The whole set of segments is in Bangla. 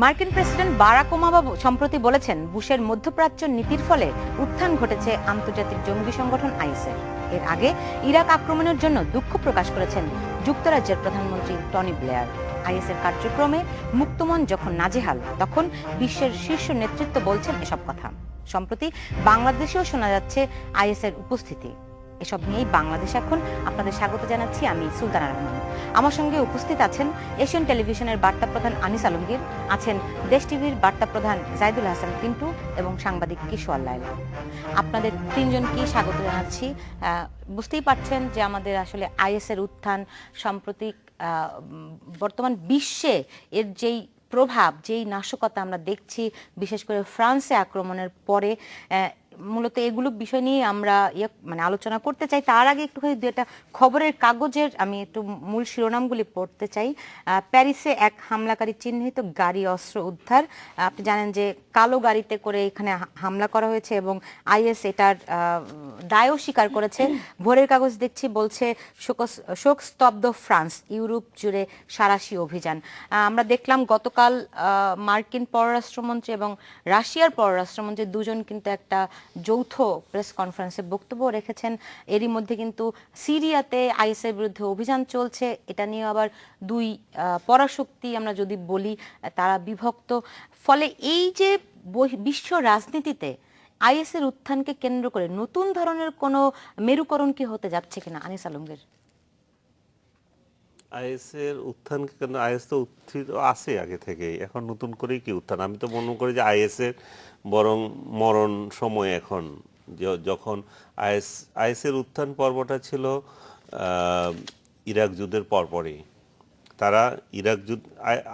মার্কিন প্রেসিডেন্ট বারাক ওবামা সম্প্রতি বলেছেন, বুশের মধ্যপ্রাচ্য নীতির ফলে উত্থান ঘটেছে আন্তর্জাতিক জঙ্গি সংগঠন আইএসের। এর আগে ইরাক আক্রমণের জন্য দুঃখ প্রকাশ করেছেন যুক্তরাজ্যের প্রধানমন্ত্রী টনি ব্লেয়ার। আইএসের কার্যক্রমে মুক্তমন যখন নাজেহাল, তখন বিশ্বের শীর্ষ নেতৃত্ব বলছেন এসব কথা। সম্প্রতি বাংলাদেশেও শোনা যাচ্ছে আইএসের উপস্থিতি। এসব নিয়েই বাংলাদেশ এখন আপনাদের স্বাগত জানাচ্ছি আমি সুলতানা রহমান। আমার সঙ্গে উপস্থিত আছেন এশিয়ান টেলিভিশনের বার্তা প্রধান আনিস আলমগীর, আছেন দেশ টিভির বার্তা প্রধান জাইদুল হাসান পিন্টু এবং সাংবাদিক কিশোর লায়লা। আপনাদের তিনজনকেই স্বাগত জানাচ্ছি। বুঝতেই পারছেন যে আমাদের আসলে আইএসের উত্থান সাম্প্রতিক বর্তমান বিশ্বে এর যেই প্রভাব, যেই নাশকতা আমরা দেখছি, বিশেষ করে ফ্রান্সে আক্রমণের পরে, মূলত এগুলো বিষয় নিয়ে আমরা আলোচনা করতে চাই। তার আগে একটু দু একটা খবরের কাগজের আমি একটু মূল শিরোনামগুলি পড়তে চাই। প্যারিসে এক হামলাকারী চিহ্নিত, গাড়ি অস্ত্র উদ্ধার। আপনি জানেন যে কালো গাড়িতে করে এখানে হামলা করা হয়েছে এবং আইএস এটার দায়ও স্বীকার করেছে। ভোরের কাগজ দেখছি বলছে শোকস্তব্ধ ফ্রান্স, ইউরোপ জুড়ে সাঁড়াশি অভিযান। আমরা দেখলাম গতকাল মার্কিন পররাষ্ট্রমন্ত্রী এবং রাশিয়ার পররাষ্ট্রমন্ত্রী দুজন কিন্তু একটা যৌথ প্রেস কনফারেন্সে বক্তব্য রেখেছেন। এরই মধ্যে কিন্তু সিরিয়াতে আইএসের বিরুদ্ধে অভিযান চলছে। এটা নিয়ে আবার দুই পরাশক্তি আমরা যদি বলি, তারা বিভক্ত। ফলে এই যে বিশ্ব রাজনীতিতে আইএসের উত্থানকে কেন্দ্র করে নতুন ধরনের কোনো মেরুকরণ কি হতে যাচ্ছে কিনা, আনিস আলমগীর? আইএসের উত্থানকে কেন, আইএস তো উত্থিত আছে আগে থেকেই, এখন নতুন করেই কি উত্থান? আমি তো মনে করি যে আইএসের বরং মরণ সময় এখন। যখন আইএসের উত্থান পর্বটা ছিল ইরাক যুদ্ধের পরপরই। তারা ইরাক যুদ্ধ,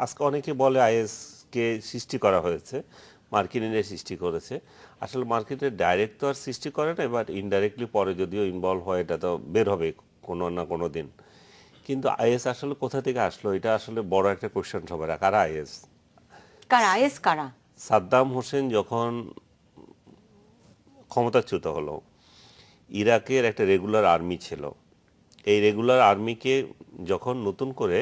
আজকে অনেকে বলে আইএসকে সৃষ্টি করা হয়েছে, মার্কিনিরা সৃষ্টি করেছে। আসলে মার্কিনের ডাইরেক্ট তো আর সৃষ্টি করে না, বাট ইনডাইরেক্টলি পরে যদিও ইনভলভ হয়, এটা তো বের হবে কোনো না কোনো দিন। কিন্তু আইএস আসলে কোথা থেকে আসলো, এটা আসলে বড় একটা কোশ্চেন সবার। কারা আইএস? কারা? সাদ্দাম হোসেন যখন ক্ষমতাচ্যুত হলো, ইরাকের একটা রেগুলার আর্মি ছিল। এই রেগুলার আর্মিকে যখন নতুন করে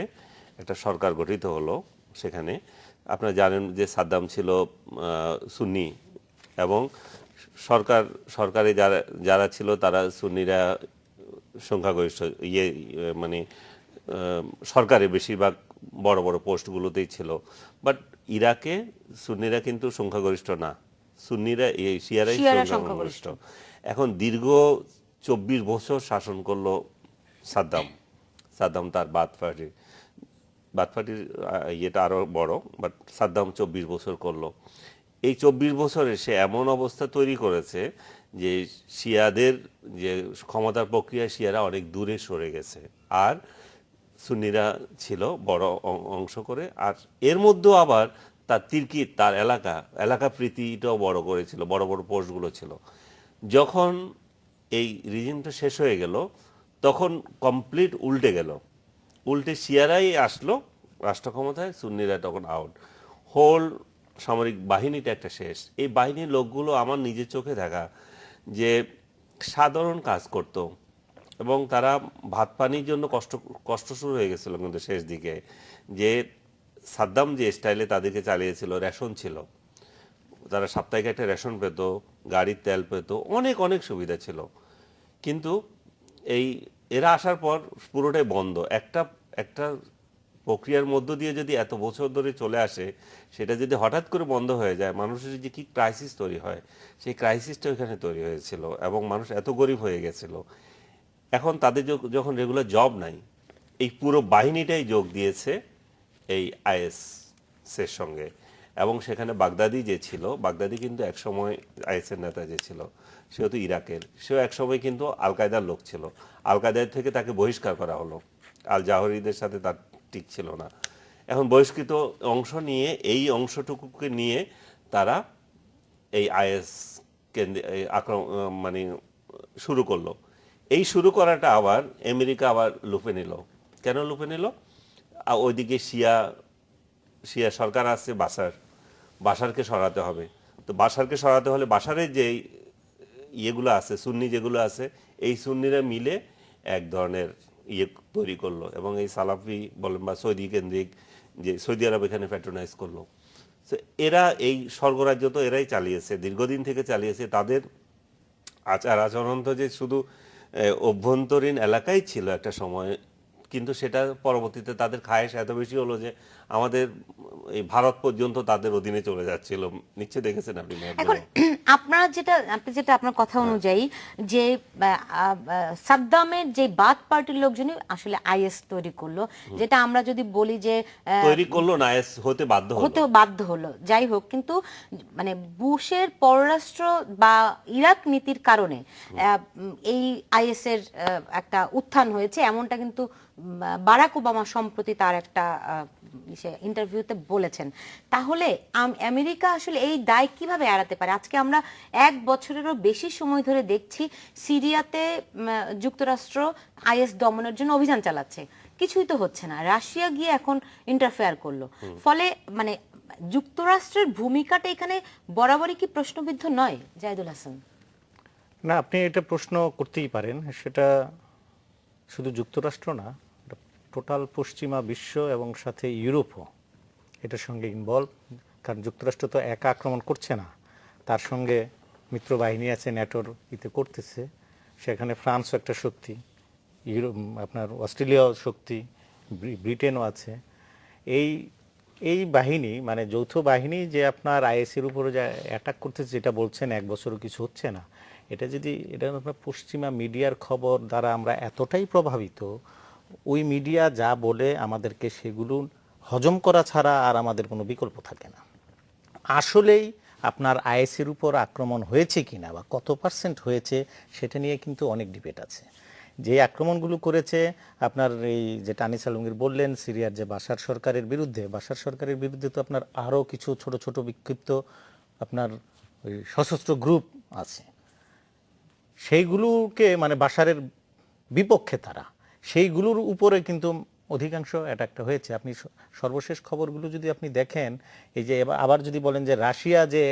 একটা সরকার গঠিত হলো, সেখানে আপনারা জানেন যে সাদ্দাম ছিল সুন্নি এবং সরকারে যারা ছিল তারা সুন্নিরা সংখ্যাগরিষ্ঠ, সরকারে বেশিরভাগ বড় বড় পোস্টগুলোতেই ছিল। বাট ইরাকে সুন্নিরা কিন্তু সংখ্যাগরিষ্ঠ না, সুন্নিরা শিয়ারাই সংখ্যাগরিষ্ঠ। এখন দীর্ঘ 24 বছর শাসন করলো সাদ্দাম তার বাথ পার্টির ইয়েটা আরো বড়, বাট সাদ্দাম 24 বছর করলো। এই 24 বছরে সে এমন অবস্থা তৈরি করেছে যে শিয়াদের যে ক্ষমতার প্রক্রিয়ায় শিয়ারা অনেক দূরে সরে গেছে, আর সুন্নিরা ছিল বড় অংশ করে। আর এর মধ্যেও আবার তার তিরকিত, তার এলাকা প্রীতিটাও বড় করেছিল, বড় বড় পোস্টগুলো ছিল। যখন এই রিজিমটা শেষ হয়ে গেল, তখন কমপ্লিট উল্টে শিয়ারাই আসলো রাষ্ট্র ক্ষমতায়, সুন্নিরা তখন আউট। হোল সামরিক বাহিনীটা একটা শেষ। এই বাহিনীর লোকগুলো আমার নিজের চোখে দেখা যে সাধারণ কাজ করত এবং তারা ভাত পানির জন্য কষ্ট শুরু হয়ে গেছিল। কিন্তু শেষ দিকে যে সাদ্দাম যে স্টাইলে তাদেরকে চালিয়েছিল, রেশন ছিল, তারা সাপ্তাহিক একটা রেশন পেত, গাড়ির তেল পেত, অনেক সুবিধা ছিল। কিন্তু এরা আসার পর পুরোটাই বন্ধ। একটা প্রক্রিয়ার মধ্য দিয়ে যদি এত বছর ধরে চলে আসে, সেটা যদি হঠাৎ করে বন্ধ হয়ে যায়, মানুষের যে কি ক্রাইসিস তৈরি হয়, সেই ক্রাইসিসটা ওইখানে তৈরি হয়েছিল এবং মানুষ এত গরিব হয়ে গেছিল। এখন তাদের যখন রেগুলার জব নাই, এই পুরো বাহিনীটাই যোগ দিয়েছে এই আইএসের সঙ্গে। এবং সেখানে বাগদাদি যে ছিল, বাগদাদি কিন্তু একসময় আইএসের নেতা যে ছিল, সেও তো ইরাকের, সেও একসময় কিন্তু আল কায়দার লোক ছিল। আল কায়দার থেকে তাকে বহিষ্কার করা হলো, আল জাহরিদের সাথে তার ঠিক ছিল না। এখন বহিষ্কৃত অংশ নিয়ে, এই অংশটুকুকে নিয়ে তারা এই আইএস শুরু করলো। এই শুরু করাটা আবার আমেরিকা আবার লুপে নিল। কেন লুপে নিল? ওইদিকে শিয়া সরকার আছে, বাশারকে সরাতে হবে। তো বাশারকে সরাতে হলে বাশারের যে ইয়েগুলো আছে, সুন্নি যেগুলো আছে, এই সুন্নিরা মিলে এক ধরনের তৈরি করলো এবং এই সালাফি বলেন বা সৌদি কেন্দ্রিক যে সৌদি আরব এখানে প্যাট্রোনাইজ করলো। তো এরা এই স্বর্গরাজ্য তো এরাই চালিয়েছে, দীর্ঘদিন থেকে চালিয়েছে। তাদের আচার আচরণ তো যে শুধু অভ্যন্তরীণ এলাকায় ছিল একটা সময়, কিন্তু সেটা পরবর্তীতে তাদের খায়েশ এত বেশি হলো যে আমাদের এই ভারত পর্যন্ত তাদের অধীনে চলে যাচ্ছিল। নিশ্চয়ই দেখেছেন আপনি এখন আপনি যেটা আপনার কথা অনুযায়ী যে সাদ্দামের যে বাথ পার্টির লোকজনই আসলে আইএস তৈরি করলো, যেটা আমরা যদি বলি যে তৈরি করলো না, আইএস হতে বাধ্য হলো, যাই হোক, কিন্তু মানে বুশের পররাষ্ট্র বা ইরাক নীতির কারণে এই আইএস এর একটা উত্থান হয়েছে, এমনটা কিন্তু বারাক ওবামা সম্প্রতি তার একটা ইন্টারভিউতে বলেছেন। তাহলে আমেরিকা আসলে এই দায় কিভাবে এড়াতে পারে? আজকে আমরা 1 বছরেরও বেশি সময় ধরে দেখছি সিরিয়াতে যুক্তরাষ্ট্র আইএস দমনের জন্য অভিযান চালাচ্ছে, কিছুই তো হচ্ছে না। রাশিয়া গিয়ে এখন ইন্টারফেয়ার করলো, ফলে মানে যুক্তরাষ্ট্রের ভূমিকাটা এখানে বরাবরই কি প্রশ্নবিদ্ধ নয়, জাহিদুল হাসান? না, আপনি এটা প্রশ্ন করতেই পারেন। সেটা শুধু যুক্তরাষ্ট্র না, টোটাল পশ্চিমা বিশ্ব এবং সাথে ইউরোপও এটার সঙ্গে ইনভলভ। কারণ যুক্তরাষ্ট্র তো একা আক্রমণ করছে না, তার সঙ্গে মিত্র বাহিনী আছে, ন্যাটোর ইতে করতেছে। সেখানে ফ্রান্সও একটা শক্তি, আপনার অস্ট্রেলিয়াও শক্তি, ব্রিটেনও আছে। এই এই বাহিনী মানে যৌথ বাহিনী যে আপনার আইএসের উপরে যে অ্যাটাক করতেছে, যেটা বলছেন 1 বছরও কিছু হচ্ছে না, এটা আপনার পশ্চিমা মিডিয়ার খবর দ্বারা আমরা এতটাই প্রভাবিত, ওই মিডিয়া যা বলে আমাদেরকে সেগুলো হজম করা ছাড়া আর আমাদের কোনো বিকল্প থাকে না। আসলেই আপনার আইএসের উপর আক্রমণ হয়েছে কিনা বা কত পার্সেন্ট হয়েছে সেটা নিয়ে কিন্তু অনেক ডিবেট আছে। যে আক্রমণগুলো করেছে আপনার এই যেটা আনিস আলমগীর বললেন, সিরিয়ার যে বাশার সরকারের বিরুদ্ধে তো আপনার আরও কিছু ছোট ছোট বিক্ষিপ্ত আপনার ওই সশস্ত্র গ্রুপ আছে, সেইগুলোকে মানে বাশারের বিপক্ষে তারা, সেইগুলোর উপরে কিন্তু অধিকাংশ অ্যাটাকটা হয়েছে। আপনি সর্বশেষ খবরগুলো যদি আপনি দেখেন, এই যে আবার যদি বলেন যে রাশিয়া যে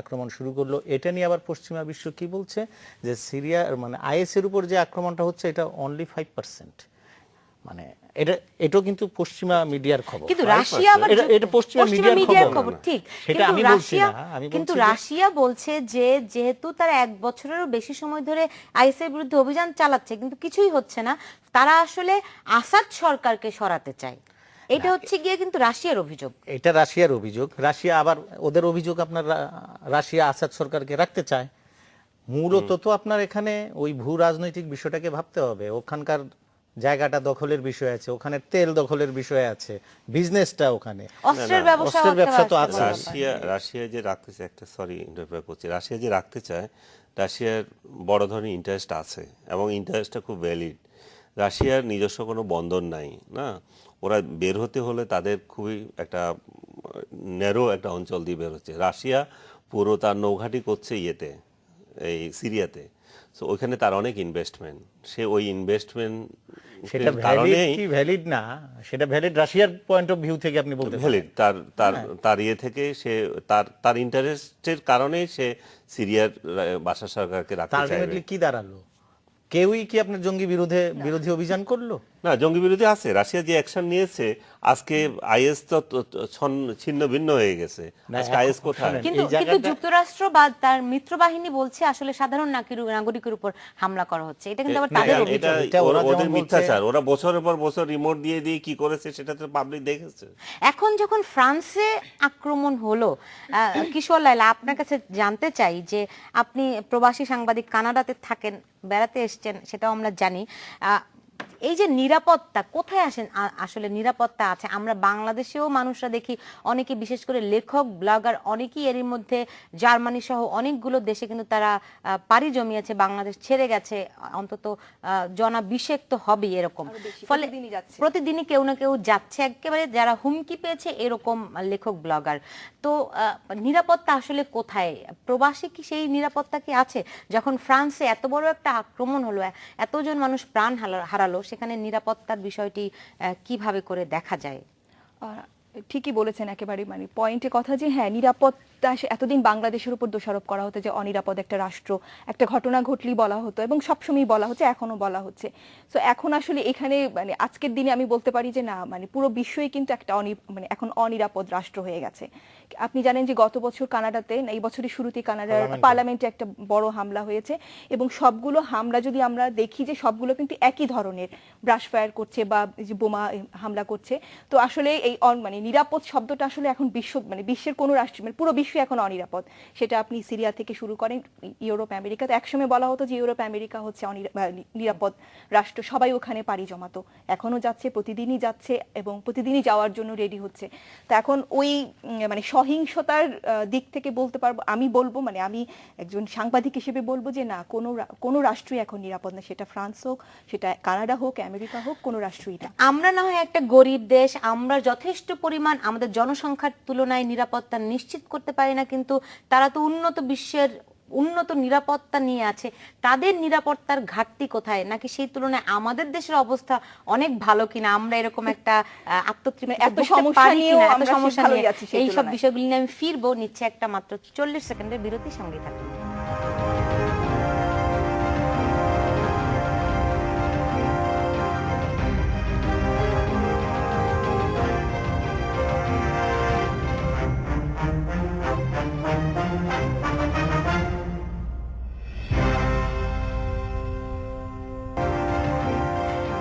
আক্রমণ শুরু করলো, এটা নিয়ে আবার পশ্চিমা বিশ্ব কি বলছে যে সিরিয়া মানে আইএসের উপর যে আক্রমণটা হচ্ছে এটা অনলি 5%। মানে এটাও কিন্তু পশ্চিমা মিডিয়ার খবর, কিন্তু রাশিয়া আবার এটা পশ্চিমা মিডিয়ার খবর ঠিক, সেটা আমি বলছি না। কিন্তু রাশিয়া বলছে যে যেহেতু তারা 1 বছরেরও বেশি সময় ধরে আইএস এর বিরুদ্ধে অভিযান চালাচ্ছে কিন্তু কিছুই হচ্ছে না, তারা আসলে আসাদ সরকারকে সরাতে চায়। এটা হচ্ছে গিয়ে কিন্তু রাশিয়ার অভিযোগ। এটা রাশিয়ার অভিযোগ। রাশিয়া আবার ওদের অভিযোগ আপনার রাশিয়া আসাদ সরকারকে রাখতে চায়। মূলত তো আপনার এখানে ওই ভূ রাজনৈতিক বিষয়টাকে ভাবতে হবে। ওখানকার জায়গাটা দখলের বিষয় আছে, ওখানে তেল দখলের বিষয় আছে, বিজনেসটা ওখানে, অস্ত্রের ব্যবসা তো আছে। রাশিয়া যে রাখতে চায়, রাশিয়া যে রাখতে চায়, রাশিয়ার বড় ধরনের ইন্টারেস্ট আছে এবং ইন্টারেস্টটা খুব ভ্যালিড। রাশিয়ার নিজস্ব কোনো বন্দর নাই, না, ওরা বের হতে হলে তাদের খুবই একটা ন্যারো একটা অঞ্চল দিয়ে বের হচ্ছে। রাশিয়া পুরো তার নৌঘাঁটি করছে এই সিরিয়াতে, সো ওইখানে তার অনেক ইনভেস্টমেন্ট, সে ওই ইনভেস্টমেন্ট সেটা ভ্যালিড না, সেটা ভ্যালিড রাশিয়ার পয়েন্ট অফ ভিউ থেকে আপনি বলতে পারেন। ভ্যালিড তার থেকে সে তার ইন্টারেস্টের কারণে সে সিরিয়ার বাশার সরকারকে রাখতে চাইবে। আলটিমেটলি কি দাঁড়ালো? কেউই কি আপনার জঙ্গি বিরোধী অভিযান করলো? না, জঙ্গি বিরোধী আছে। রাশিয়া যে অ্যাকশন নিয়েছে, আজকে আইএস তো ছিন্ন ভিন্ন হয়ে গেছে। আজকে আইএস কোথায়? কিন্তু যুক্তরাষ্ট্র বা তার মিত্র বাহিনী বলছে আসলে সাধারণ নাগরিকের উপর হামলা করা হচ্ছে। এটা কিন্তু আবার তাদের অভিযোগ, ওদের মিথ্যাচার। ওরা বছরের পর বছর রিমোট দিয়ে কি করেছে সেটা তো পাবলিক দেখেছে। এখন যখন ফ্রান্সে আক্রমণ হলো, কিশোর লাইলা, আপনার কাছে জানতে চাই যে আপনি প্রবাসী সাংবাদিক, কানাডাতে থাকেন, বেড়াতে এসেছেন, সেটাও আমরা জানি। এই যে নিরাপত্তা কোথায় আসলে নিরাপত্তা আছে? আমরা বাংলাদেশেও মানুষরা দেখি অনেকে, বিশেষ করে লেখক, ব্লগার, অনেকেই এরই মধ্যে জার্মানি সহ অনেকগুলো দেশে কিন্তু তারা পাড়ি জমিয়েছে, বাংলাদেশ ছেড়ে গেছে, অন্তত জনা 20 তো হবেই এরকম। ফলে প্রতিদিনই কেউ না কেউ যাচ্ছে, একেবারে যারা হুমকি পেয়েছে এরকম লেখক, ব্লগার। তো নিরাপত্তা আসলে কোথায়? প্রবাসী কি সেই নিরাপত্তা কি আছে? যখন ফ্রান্সে এত বড় একটা আক্রমণ হলো, এতজন মানুষ প্রাণ হারালো, সেখানে নিরাপত্তার বিষয়টি কিভাবে করে দেখা যায়? ঠিকই বলেছেন একেবারে, মানে পয়েন্টে কথা যে হ্যাঁ নিরাপত্তা এতদিন বাংলাদেশের উপর দোষারোপ করা হতো যে অনিরাপদ একটা রাষ্ট্র, একটা ঘটনা ঘটলেই বলা হতো এবং সবসময় বলা হচ্ছে, এখনো বলা হচ্ছে। তো এখন আসলে এখানে মানে আজকের দিনে আমি বলতে পারি যে না, মানে পুরো বিশ্বই কিন্তু একটা মানে এখন অনিরাপদ রাষ্ট্র হয়ে গেছে। আপনি জানেন যে গত বছর কানাডাতে, এই বছরের শুরুতেই কানাডার পার্লামেন্টে একটা বড় হামলা হয়েছে এবং সবগুলো হামলা যদি আমরা দেখি যে সবগুলো কিন্তু একই ধরনের, ব্রাশ ফায়ার করছে বা যে বোমা হামলা করছে। তো আসলে এই মানে নিরাপদ শব্দটা আসলে এখন মানে বিশ্বের কোনো রাষ্ট্র, মানে পুরো বিশ্ব এখন অনিরাপদ। সেটা আপনি সিরিয়া থেকে শুরু করেন ইউরোপ আমেরিকা। তো একসময় বলা হতো যে ইউরোপ আমেরিকা হচ্ছে নিরাপদ রাষ্ট্র, সবাই ওখানে পাড়ি জমাতো, এখনো যাচ্ছে, প্রতিদিনই যাচ্ছে এবং প্রতিদিনই যাওয়ার জন্য রেডি হচ্ছে। তো এখন ওই মানে সহিংসতার দিক থেকে বলতে পারবো, আমি বলবো, মানে আমি একজন সাংবাদিক হিসেবে বলবো যে না, কোনো রাষ্ট্রই এখন নিরাপদ না, সেটা ফ্রান্স হোক, সেটা কানাডা হোক, আমেরিকা হোক, কোনো রাষ্ট্রই না। আমরা না হয় একটা গরিব দেশ, আমরা যথেষ্ট পরিমাণ আমাদের জনসংখ্যার তুলনায় নিরাপত্তা নিশ্চিত করতে পারি না, কিন্তু তারা তো উন্নত বিশ্বের উন্নত নিরাপত্তা নিয়ে আছে। তাদের নিরাপত্তার ঘাটতি কোথায়, নাকি সেই তুলনায় আমাদের দেশের অবস্থা অনেক ভালো কিনা, আমরা এরকম একটা আত্মতৃপ্তি এত সমস্যা নিয়েও আমরা সমস্যা ভালোই নিয়ে আছি সেই এই সব তুলনায়। বিষয়গুলি নিয়ে আমি ফিরবো। নিচ্ছে একটা মাত্র 40 সেকেন্ডের বিরতি, সঙ্গে থাকুন।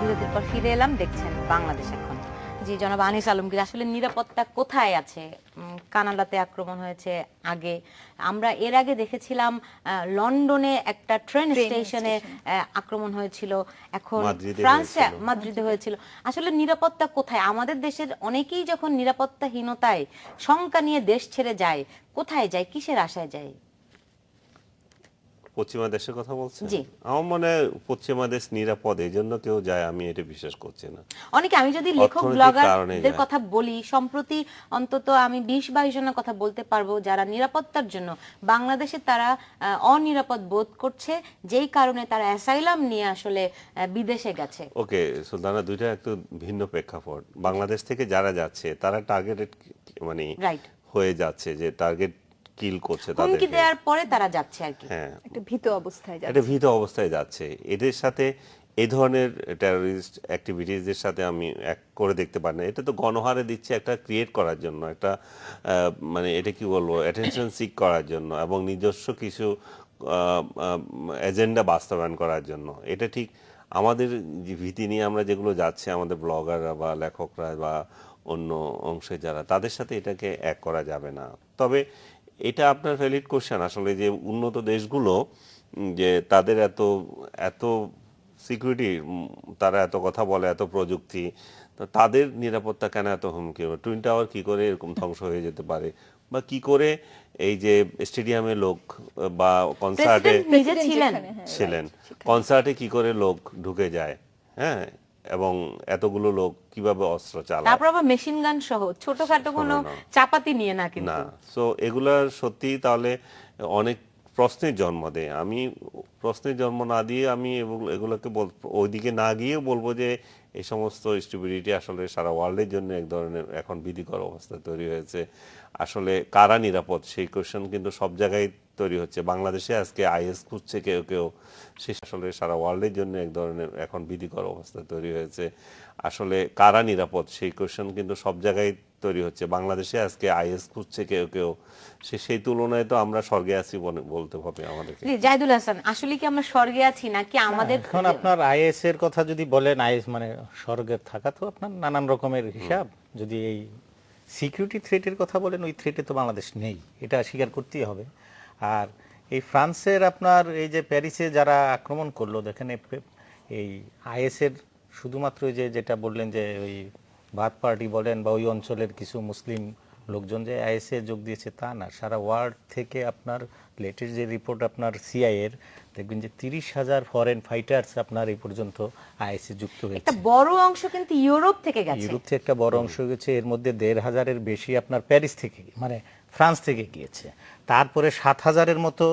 বিরতির পর ফিরে এলাম, দেখছেন বাংলাদেশ এখন। জি জনাব আনিস আলমগীর, আসলে নিরাপত্তা কোথায় আছে? কানাডাতে আক্রমণ হয়েছে আগে, আমরা এর আগে দেখেছিলাম লন্ডনে একটা ট্রেন স্টেশনে আক্রমণ হয়েছিল, এখন ফ্রান্সে মাদ্রিদে হয়েছিল। আসলে নিরাপত্তা কোথায়? আমাদের দেশের অনেকেই যখন নিরাপত্তাহীনতায় শঙ্কা নিয়ে দেশ ছেড়ে যায়, কোথায় যায়, কিসের আশায় যায়? পশ্চিমা দেশের কথা বলছেন? জি। আমার মনে হয় পশ্চিমা দেশ নিরাপদ, এই জন্য কেউ যায়, আমি এটা বিশ্বাস করছি না। অনেকে, আমি যদি লেখক ব্লগারদের কথা বলি, সম্প্রতি অন্তত আমি 20-22 জনের কথা বলতে পারবো যারা নিরাপত্তার জন্য বাংলাদেশে তারা অনিরাপদ বোধ করছে, যেই কারণে তারা অ্যাসাইলাম নিয়ে আসলে বিদেশে গেছে। ওকে সুলতানা, দুইটা একটু ভিন্ন প্রেক্ষাপট। বাংলাদেশ থেকে যারা যাচ্ছে তারা টার্গেটেড মানে রাইট হয়ে যাচ্ছে, যে টার্গেট কিল করছে হুমকি তাদেরকে। দেওয়ার পরে তারা যাচ্ছে আর কি। হ্যাঁ, একটা ভীত অবস্থায় এটা যাচ্ছে। ভীত অবস্থায় যাচ্ছে। এদের সাথে এই ধরনের টেরোরিস্ট অ্যাক্টিভিটিসদের সাথে আমি এক করে দেখতে পারি না। এটা তো গণহারে দিচ্ছে একটা ক্রিয়েট করার জন্য, একটা মানে এটা কি বলবো, অ্যাটেনশন সিক করার জন্য এবং নিজস্ব কিছু এজেন্ডা বাস্তবায়ন করার জন্য। এটা ঠিক আমাদের যে ভীতি নিয়ে আমরা যেগুলো যাচ্ছে, আমাদের ব্লগাররা বা লেখকরা বা অন্য অংশে যারা, তাদের সাথে এটাকে এক করা যাবে না। তবে এটা আপনার ভ্যালিড কোশ্চেন আসলে, যে উন্নত দেশগুলো যে তাদের এত এত সিকিউরিটি, তারা এত কথা বলে, এত প্রযুক্তি, তো তাদের নিরাপত্তা কেন এত হুমকি হবে? টুইন টাওয়ার কি করে এরকম ধ্বংস হয়ে যেতে পারে, বা কি করে এই যে স্টেডিয়ামে লোক বা কনসার্টে নিজে ছিলেন কনসার্টে কি করে লোক ঢুকে যায়, হ্যাঁ, এবং এতগুলো লোক কিভাবে অস্ত্র চালায়, তারপর আবার মেশিন গান সহ, ছোটখাটো কোনো চাপাতি নিয়ে না কিন্তু না। সো এগুলা সত্যি তাহলে অনেক প্রশ্নের জন্ম দেয়। আমি প্রশ্নের জন্ম না দিয়ে আমি এগুলোকে ওইদিকে না গিয়ে বলবো যে এই সমস্ত স্টুপিডিটি আসলে সারা ওয়ার্ল্ডের জন্য এক ধরনের এখন ভীতিকর অবস্থা তৈরি হয়েছে। আসলে কারা নিরাপদ সেই কোশ্চেন কিন্তু সব জায়গায় তৈরি হচ্ছে। বাংলাদেশে আজকে আইএস খুঁজছে কেউ কেউ, সে আসলে সারা ওয়ার্ল্ডের জন্য এক ধরনের এখন ভীতিকর অবস্থা তৈরি হয়েছে। আসলে কারা নিরাপদ সেই কোশ্চেন কিন্তু সব জায়গায় তৈরি হচ্ছে। বাংলাদেশে আজকে আইএস খুঁজছে কেউ কেউ, সেই তুলনায় তো আমরা স্বর্গে আছি বলতে হবে আমাদেরকে। জাহিদুল হাসান, আসলে কি আমরা স্বর্গে আছি নাকি আমাদের? এখন আপনার আইএস এর কথা যদি বলেন, আইএস মানে স্বর্গের থাকা তো আপনার নানান রকমের হিসাব। যদি এই সিকিউরিটি থ্রেটের কথা বলেন, ওই থ্রেটে তো বাংলাদেশ নেই, এটা স্বীকার করতেই হবে। আর এই ফ্রান্সের আপনার এই যে প্যারিসে যারা আক্রমণ করলো, দেখেন এই আইএস এর শুধুমাত্র যেটা বললেন যে ওই বাথ পার্টি বলেন বা ওই অঞ্চলের কিছু মুসলিম লোকজন যে আইএসএ যোগ দিয়েছে তা না, সারা ওয়ার্ল্ড থেকে আপনার লেটেস্ট যে রিপোর্ট আপনার সিআইএর, দেখবেন যে 30,000 ফরেন ফাইটার্স আপনার এই পর্যন্ত আইএসএ যুক্ত হয়েছে। একটা বড় অংশ কিন্তু ইউরোপ থেকে গেছে। ইউরোপ থেকে একটা বড় অংশ গেছে, এর মধ্যে 1,500-এর বেশি আপনার প্যারিস থেকে, মানে ফ্রান্স থেকে গিয়েছে। তারপরে 7,000-এর মতো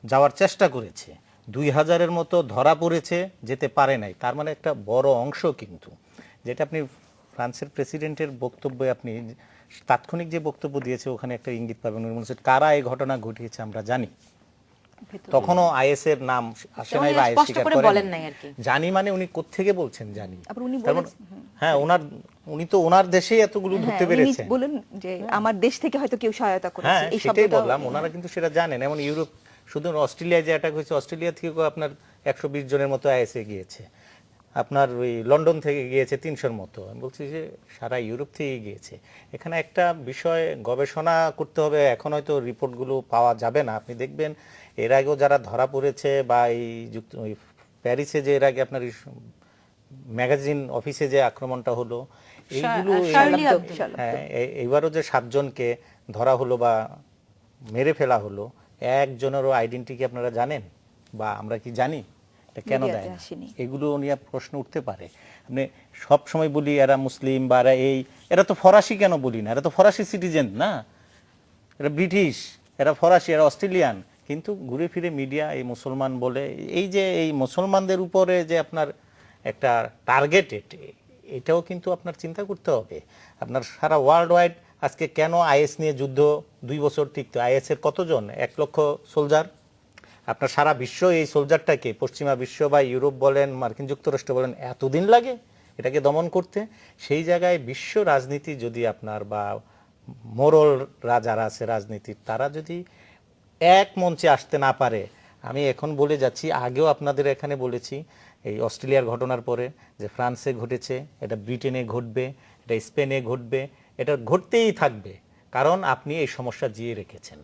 যাওয়ার চেষ্টা করেছে, 2,000-এর মতো ধরা পড়েছে, যেতে পারে নাই। তার মানে একটা বড় অংশ কিন্তু, যেটা আপনি ফ্রান্সের প্রেসিডেন্টের বক্তব্যে আপনি তাৎক্ষণিক যে বক্তব্য দিয়েছে ওখানে একটা ইঙ্গিত পাবেন, উনি বলছেন কারা এই ঘটনা ঘটিয়েছে আমরা জানি। তখনও আইএস এর নাম আসে নাই বা আইএস স্পষ্ট স্বীকার করে করেন বলেন নাই আর কি। জানি মানে উনি কোত্থেকে বলছেন জানি, আবার উনি তার মানে- বলেছেন, হ্যাঁ উনি তো ওনার দেশেই এতগুলো হ্যাঁ, ধরতে উনি পেরেছেন। বলেন যে আমার দেশ থেকে হয়তো কেউ সহায়তা করেছে, হ্যাঁ এই সেটাই শব্দটা বললাম, ওনারা কিন্তু সেটা জানেন। এমন ইউরোপ, শুধু অস্ট্রেলিয়ায় যে অ্যাটাক হয়েছে, অস্ট্রেলিয়া থেকেও আপনার 120 জনের মতো আইএসএ গিয়েছে, আপনার ওই লন্ডন থেকে গিয়েছে 300-র মতো। আমি বলছি যে সারা ইউরোপ থেকে গিয়েছে। এখানে একটা বিষয় গবেষণা করতে হবে, এখন হয়তো রিপোর্টগুলো পাওয়া যাবে না। আপনি দেখবেন এর আগেও যারা ধরা পড়েছে বা এই ওই প্যারিসে যে এর আগে আপনার ম্যাগাজিন অফিসে যে আক্রমণটা হলো, এইগুলো শার্লি আব্দুল। হ্যাঁ এইবারও যে 7 জনকে ধরা হলো বা মেরে ফেলা হলো, একজনেরও আইডেন্টি কি আপনারা জানেন বা আমরা কি জানি? এটা কেন মিডিয়াতে দেয় না? আসেনি। এগুলো নিয়ে প্রশ্ন উঠতে পারে। আপনি সব সময় বলি এরা মুসলিম বা এরা তো ফরাসি, কেন বলি না? এরা তো ফরাসি সিটিজেন না, এরা ব্রিটিশ, এরা ফরাসি, এরা অস্ট্রেলিয়ান। কিন্তু ঘুরে ফিরে মিডিয়া এই মুসলমান বলে, এই যে এই মুসলমানদের উপরে যে আপনার একটা টার্গেট, এটাও কিন্তু আপনার চিন্তা করতে হবে। আপনার সারা ওয়ার্ল্ড ওয়াইড আজকে কেন আইএস নিয়ে যুদ্ধ 2 বছর টিকতো? আইএস এর কতজন? 1 লক্ষ সোলজার। আপনার সারা বিশ্ব এই সোলজারটাকে, পশ্চিমা বিশ্ব বা ইউরোপ বলেন, মার্কিন যুক্তরাষ্ট্র বলেন, এতদিন লাগে এটাকে দমন করতে। সেই জায়গায় বিশ্ব রাজনীতি যদি আপনার বা মোরলরা যারা আছে রাজনীতির, তারা যদি এক মঞ্চে আসতে না পারে, আমি এখন বলে যাচ্ছি, আগেও আপনাদের এখানে বলেছি, এই অস্ট্রেলিয়ার ঘটনার পরে যে ফ্রান্সে ঘটেছে, এটা ব্রিটেনে ঘটবে, এটা স্পেনে ঘটবে, এটা ঘটতেই থাকবে। কারণ আপনি এই সমস্যা জিয়ে রেখেছেন।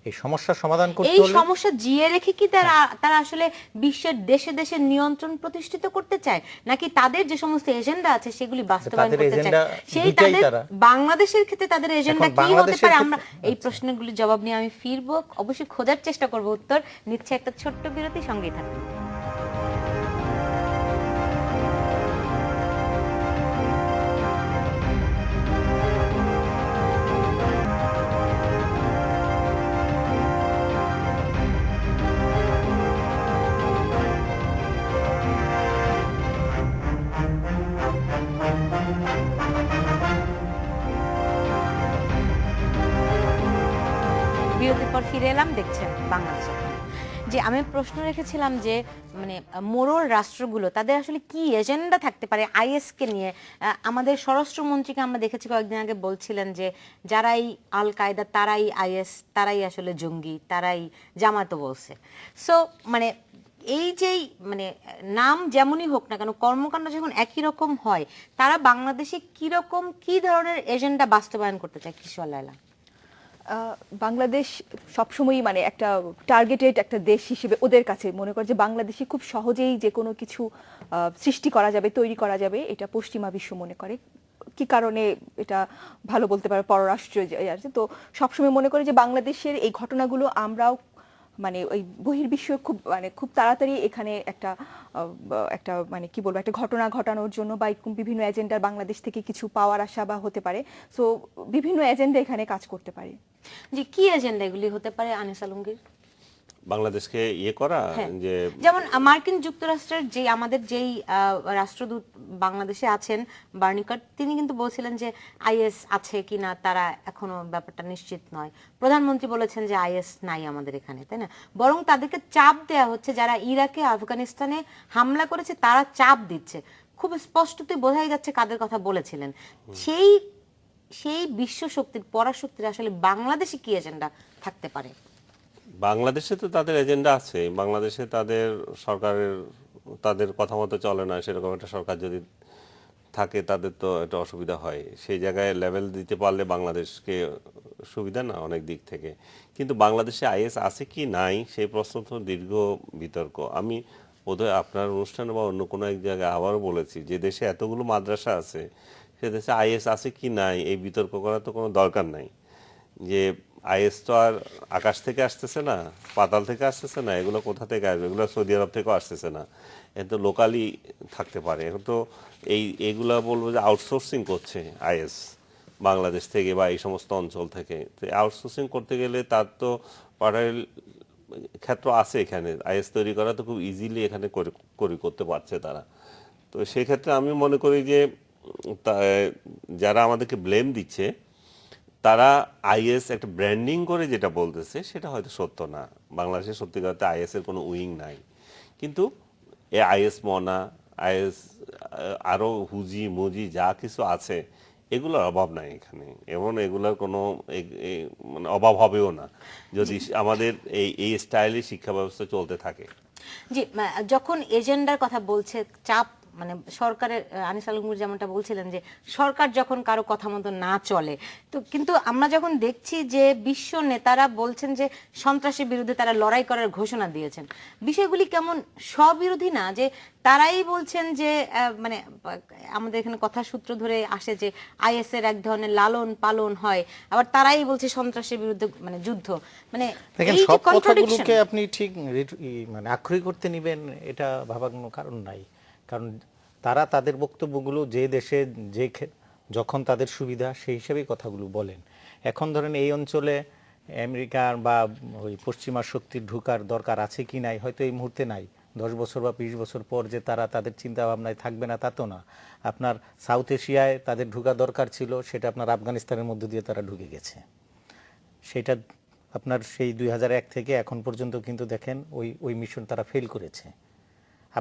এই সমস্যার সমাধান করতে এই হলে সমস্যা জিয়ে রেখে কি তারা আসলে বিশ্বের দেশে দেশে নিয়ন্ত্রণ প্রতিষ্ঠিত করতে চায়, নাকি তাদের যে সমস্ত এজেন্ডা আছে সেগুলি বাস্তবায়ন তাদের করতে চায়? এজেন্ডা সেই দুইটাই তাদের তারা। বাংলাদেশের ক্ষেত্রে তাদের এজেন্ডা এখন কি হতে বাংলাদেশের পারে? ক্ষেত্রে- আমরা এই প্রশ্নগুলির জবাব নিয়ে আমি ফিরবো, অবশ্যই খোঁজার চেষ্টা করব উত্তর। নিচ্ছে একটা ছোট্ট বিরতি, সঙ্গেই থাকুন। বিরতির পর ফিরে এলাম, দেখছেন বাংলাদেশ এখন। যে আমি প্রশ্ন রেখেছিলাম যে মানে মোরল রাষ্ট্রগুলো তাদের আসলে কি এজেন্ডা থাকতে পারে আইএস কে নিয়ে। আমাদের স্বরাষ্ট্রমন্ত্রীকে আমরা দেখেছি কয়েকদিন আগে বলছিলেন যে যারাই আল কায়দা তারাই আইএস, তারাই আসলে জঙ্গি, তারাই জামাতও বলছে। সো মানে এই যেই মানে নাম যেমনই হোক না কেন, কর্মকাণ্ড যখন একই রকম হয়, তারা বাংলাদেশে কি ধরনের এজেন্ডা বাস্তবায়ন করতে চায় কিশোর লায়লা? বাংলাদেশ সবসময়ই মানে একটা টার্গেটেড একটা দেশ হিসেবে ওদের কাছে মনে করে যে বাংলাদেশে খুব সহজেই যে কোনো কিছু সৃষ্টি করা যাবে, তৈরি করা যাবে, এটা পশ্চিমা বিশ্ব মনে করে। কি কারণে এটা ভালো বলতে পারে পররাষ্ট্র আছে, তো সবসময় মনে করে যে বাংলাদেশের এই ঘটনাগুলো আমরাও মানে ওই বহির্বিশ্ব খুব তাড়াতাড়ি এখানে একটা মানে কি বলবো, একটা ঘটনা ঘটানোর জন্য বা বিভিন্ন এজেন্ডার বাংলাদেশ থেকে কিছু পাওয়ার আশা বা হতে পারে। সো বিভিন্ন এজেন্ডা এখানে কাজ করতে পারে। যে কি এজেন্ডা এগুলি হতে পারে আনিস আলমগীর? বাংলাদেশকে করা, হ্যাঁ। যে যেমন মার্কিন যুক্তরাষ্ট্রের যে আমাদের যেই রাষ্ট্রদূত বাংলাদেশে আছেন বার্নিকাট, তিনি কিন্তু বলছিলেন যে আইএস আছে কিনা তারা এখনো ব্যাপারটা নিশ্চিত নয়। প্রধানমন্ত্রী বলেছেন যে আইএস নাই আমাদের এখানে, তাই না? বরং তাদেরকে চাপ দেয়া হচ্ছে, যারা ইরাকে আফগানিস্তানে হামলা করেছে তারা চাপ দিচ্ছে। খুব স্পষ্টতই বোঝাই যাচ্ছে কাদের কথা বলেছিলেন। সেই বিশ্ব শক্তির পরাশক্তির আসলে বাংলাদেশে কি এজেন্ডা থাকতে পারে? বাংলাদেশে তো তাদের এজেন্ডা আছে। বাংলাদেশে তাদের সরকারের তাদের কথা মতো চলে না, সেরকম একটা সরকার যদি থাকে তাদের তো একটা অসুবিধা হয়। সেই জায়গায় লেভেল দিতে পারলে বাংলাদেশকে সুবিধা না অনেক দিক থেকে। কিন্তু বাংলাদেশে আইএস আছে কি নাই সেই প্রশ্ন তো দীর্ঘ বিতর্ক। আমি বোধহয় আপনার অনুষ্ঠানে বা অন্য কোনো এক জায়গায় আবারও বলেছি, যে দেশে এতগুলো মাদ্রাসা আছে, সে দেশে আইএস আছে কি নাই এই বিতর্ক করার তো কোনো দরকার নাই। যে আইএস তো আর আকাশ থেকে আসতেছে না, পাতাল থেকে আসতেছে না, এগুলো কোথা থেকে আসবে? এগুলো সৌদি আরব থেকেও আসতেছে না, এ তো লোকালি থাকতে পারে। এখন তো এইগুলা বলবো যে আউটসোর্সিং করছে আইএস বাংলাদেশ থেকে বা এই সমস্ত অঞ্চল থেকে। তো আউটসোর্সিং করতে গেলে তার তো পাঠাইল ক্ষেত্র আছে এখানে, আইএস তৈরি করা তো খুব ইজিলি এখানে করতে পারছে তারা। তো সেই ক্ষেত্রে আমি মনে করি যে যারা আমাদেরকে ব্লেম দিচ্ছে তারা আইএস একটা ব্র্যান্ডিং করে যেটা বলতেছে সেটা হয়তো সত্য না। বাংলাদেশে সত্যিকারতে আইএস এর কোনো উইং নাই, কিন্তু এ আইএস মনা, আইএস আরো হুজি মুজি যা কিছু আছে এগুলোর অভাব নাই এখানে, এবং এগুলোর কোনো মানে অভাব হবেও না যদি আমাদের এই স্টাইলে শিক্ষা ব্যবস্থা চলতে থাকে। জি, যখন এজেন্ডার কথা বলছে, চাপ মানে সরকারের, আনিস আলমগীর যেমনটা বলছিলেন যে সরকার যখন কারো কথা মতো না চলে, তো কিন্তু আমরা যখন দেখছি যে বিশ্ব নেতারা বলছেন যে সন্ত্রাসের বিরুদ্ধে তারা লড়াই করার ঘোষণা দিয়েছেন, বিষয়গুলি কেমন স্ববিরোধী না? যে তারাই বলছেন যে মানে আমাদের এখানে কথা সূত্র ধরে আসে যে আইএস এর এক ধরনের লালন পালন হয়, আবার তারাই বলছে সন্ত্রাসের বিরুদ্ধে মানে যুদ্ধ, মানে দেখেন এই যে সব contradiction। কথাগুলোকে আপনি ঠিক মানে আক্ষরিক করতে নিবেন এটা ভাবার কোনো কারণ নাই। কারণ তারা তাদের বক্তব্যগুলো যে দেশে যখন তাদের সুবিধা সেই হিসেবেই কথাগুলো বলেন। এখন ধরেন এই অঞ্চলে আমেরিকার বা ওই পশ্চিমা শক্তির ঢুকার দরকার আছে কি নাই হয়তো এই মুহূর্তে নাই। 10 বছর বা 20 বছর পর যে তারা তাদের চিন্তা ভাবনায় থাকবে না তা তো না। আপনার সাউথ এশিয়ায় তাদের ঢুকা দরকার ছিল, সেটা আপনার আফগানিস্তানের মধ্য দিয়ে তারা ঢুকে গেছে। সেটা আপনার সেই 2001 থেকে এখন পর্যন্ত কিন্তু দেখেন ওই মিশন তারা ফেল করেছে।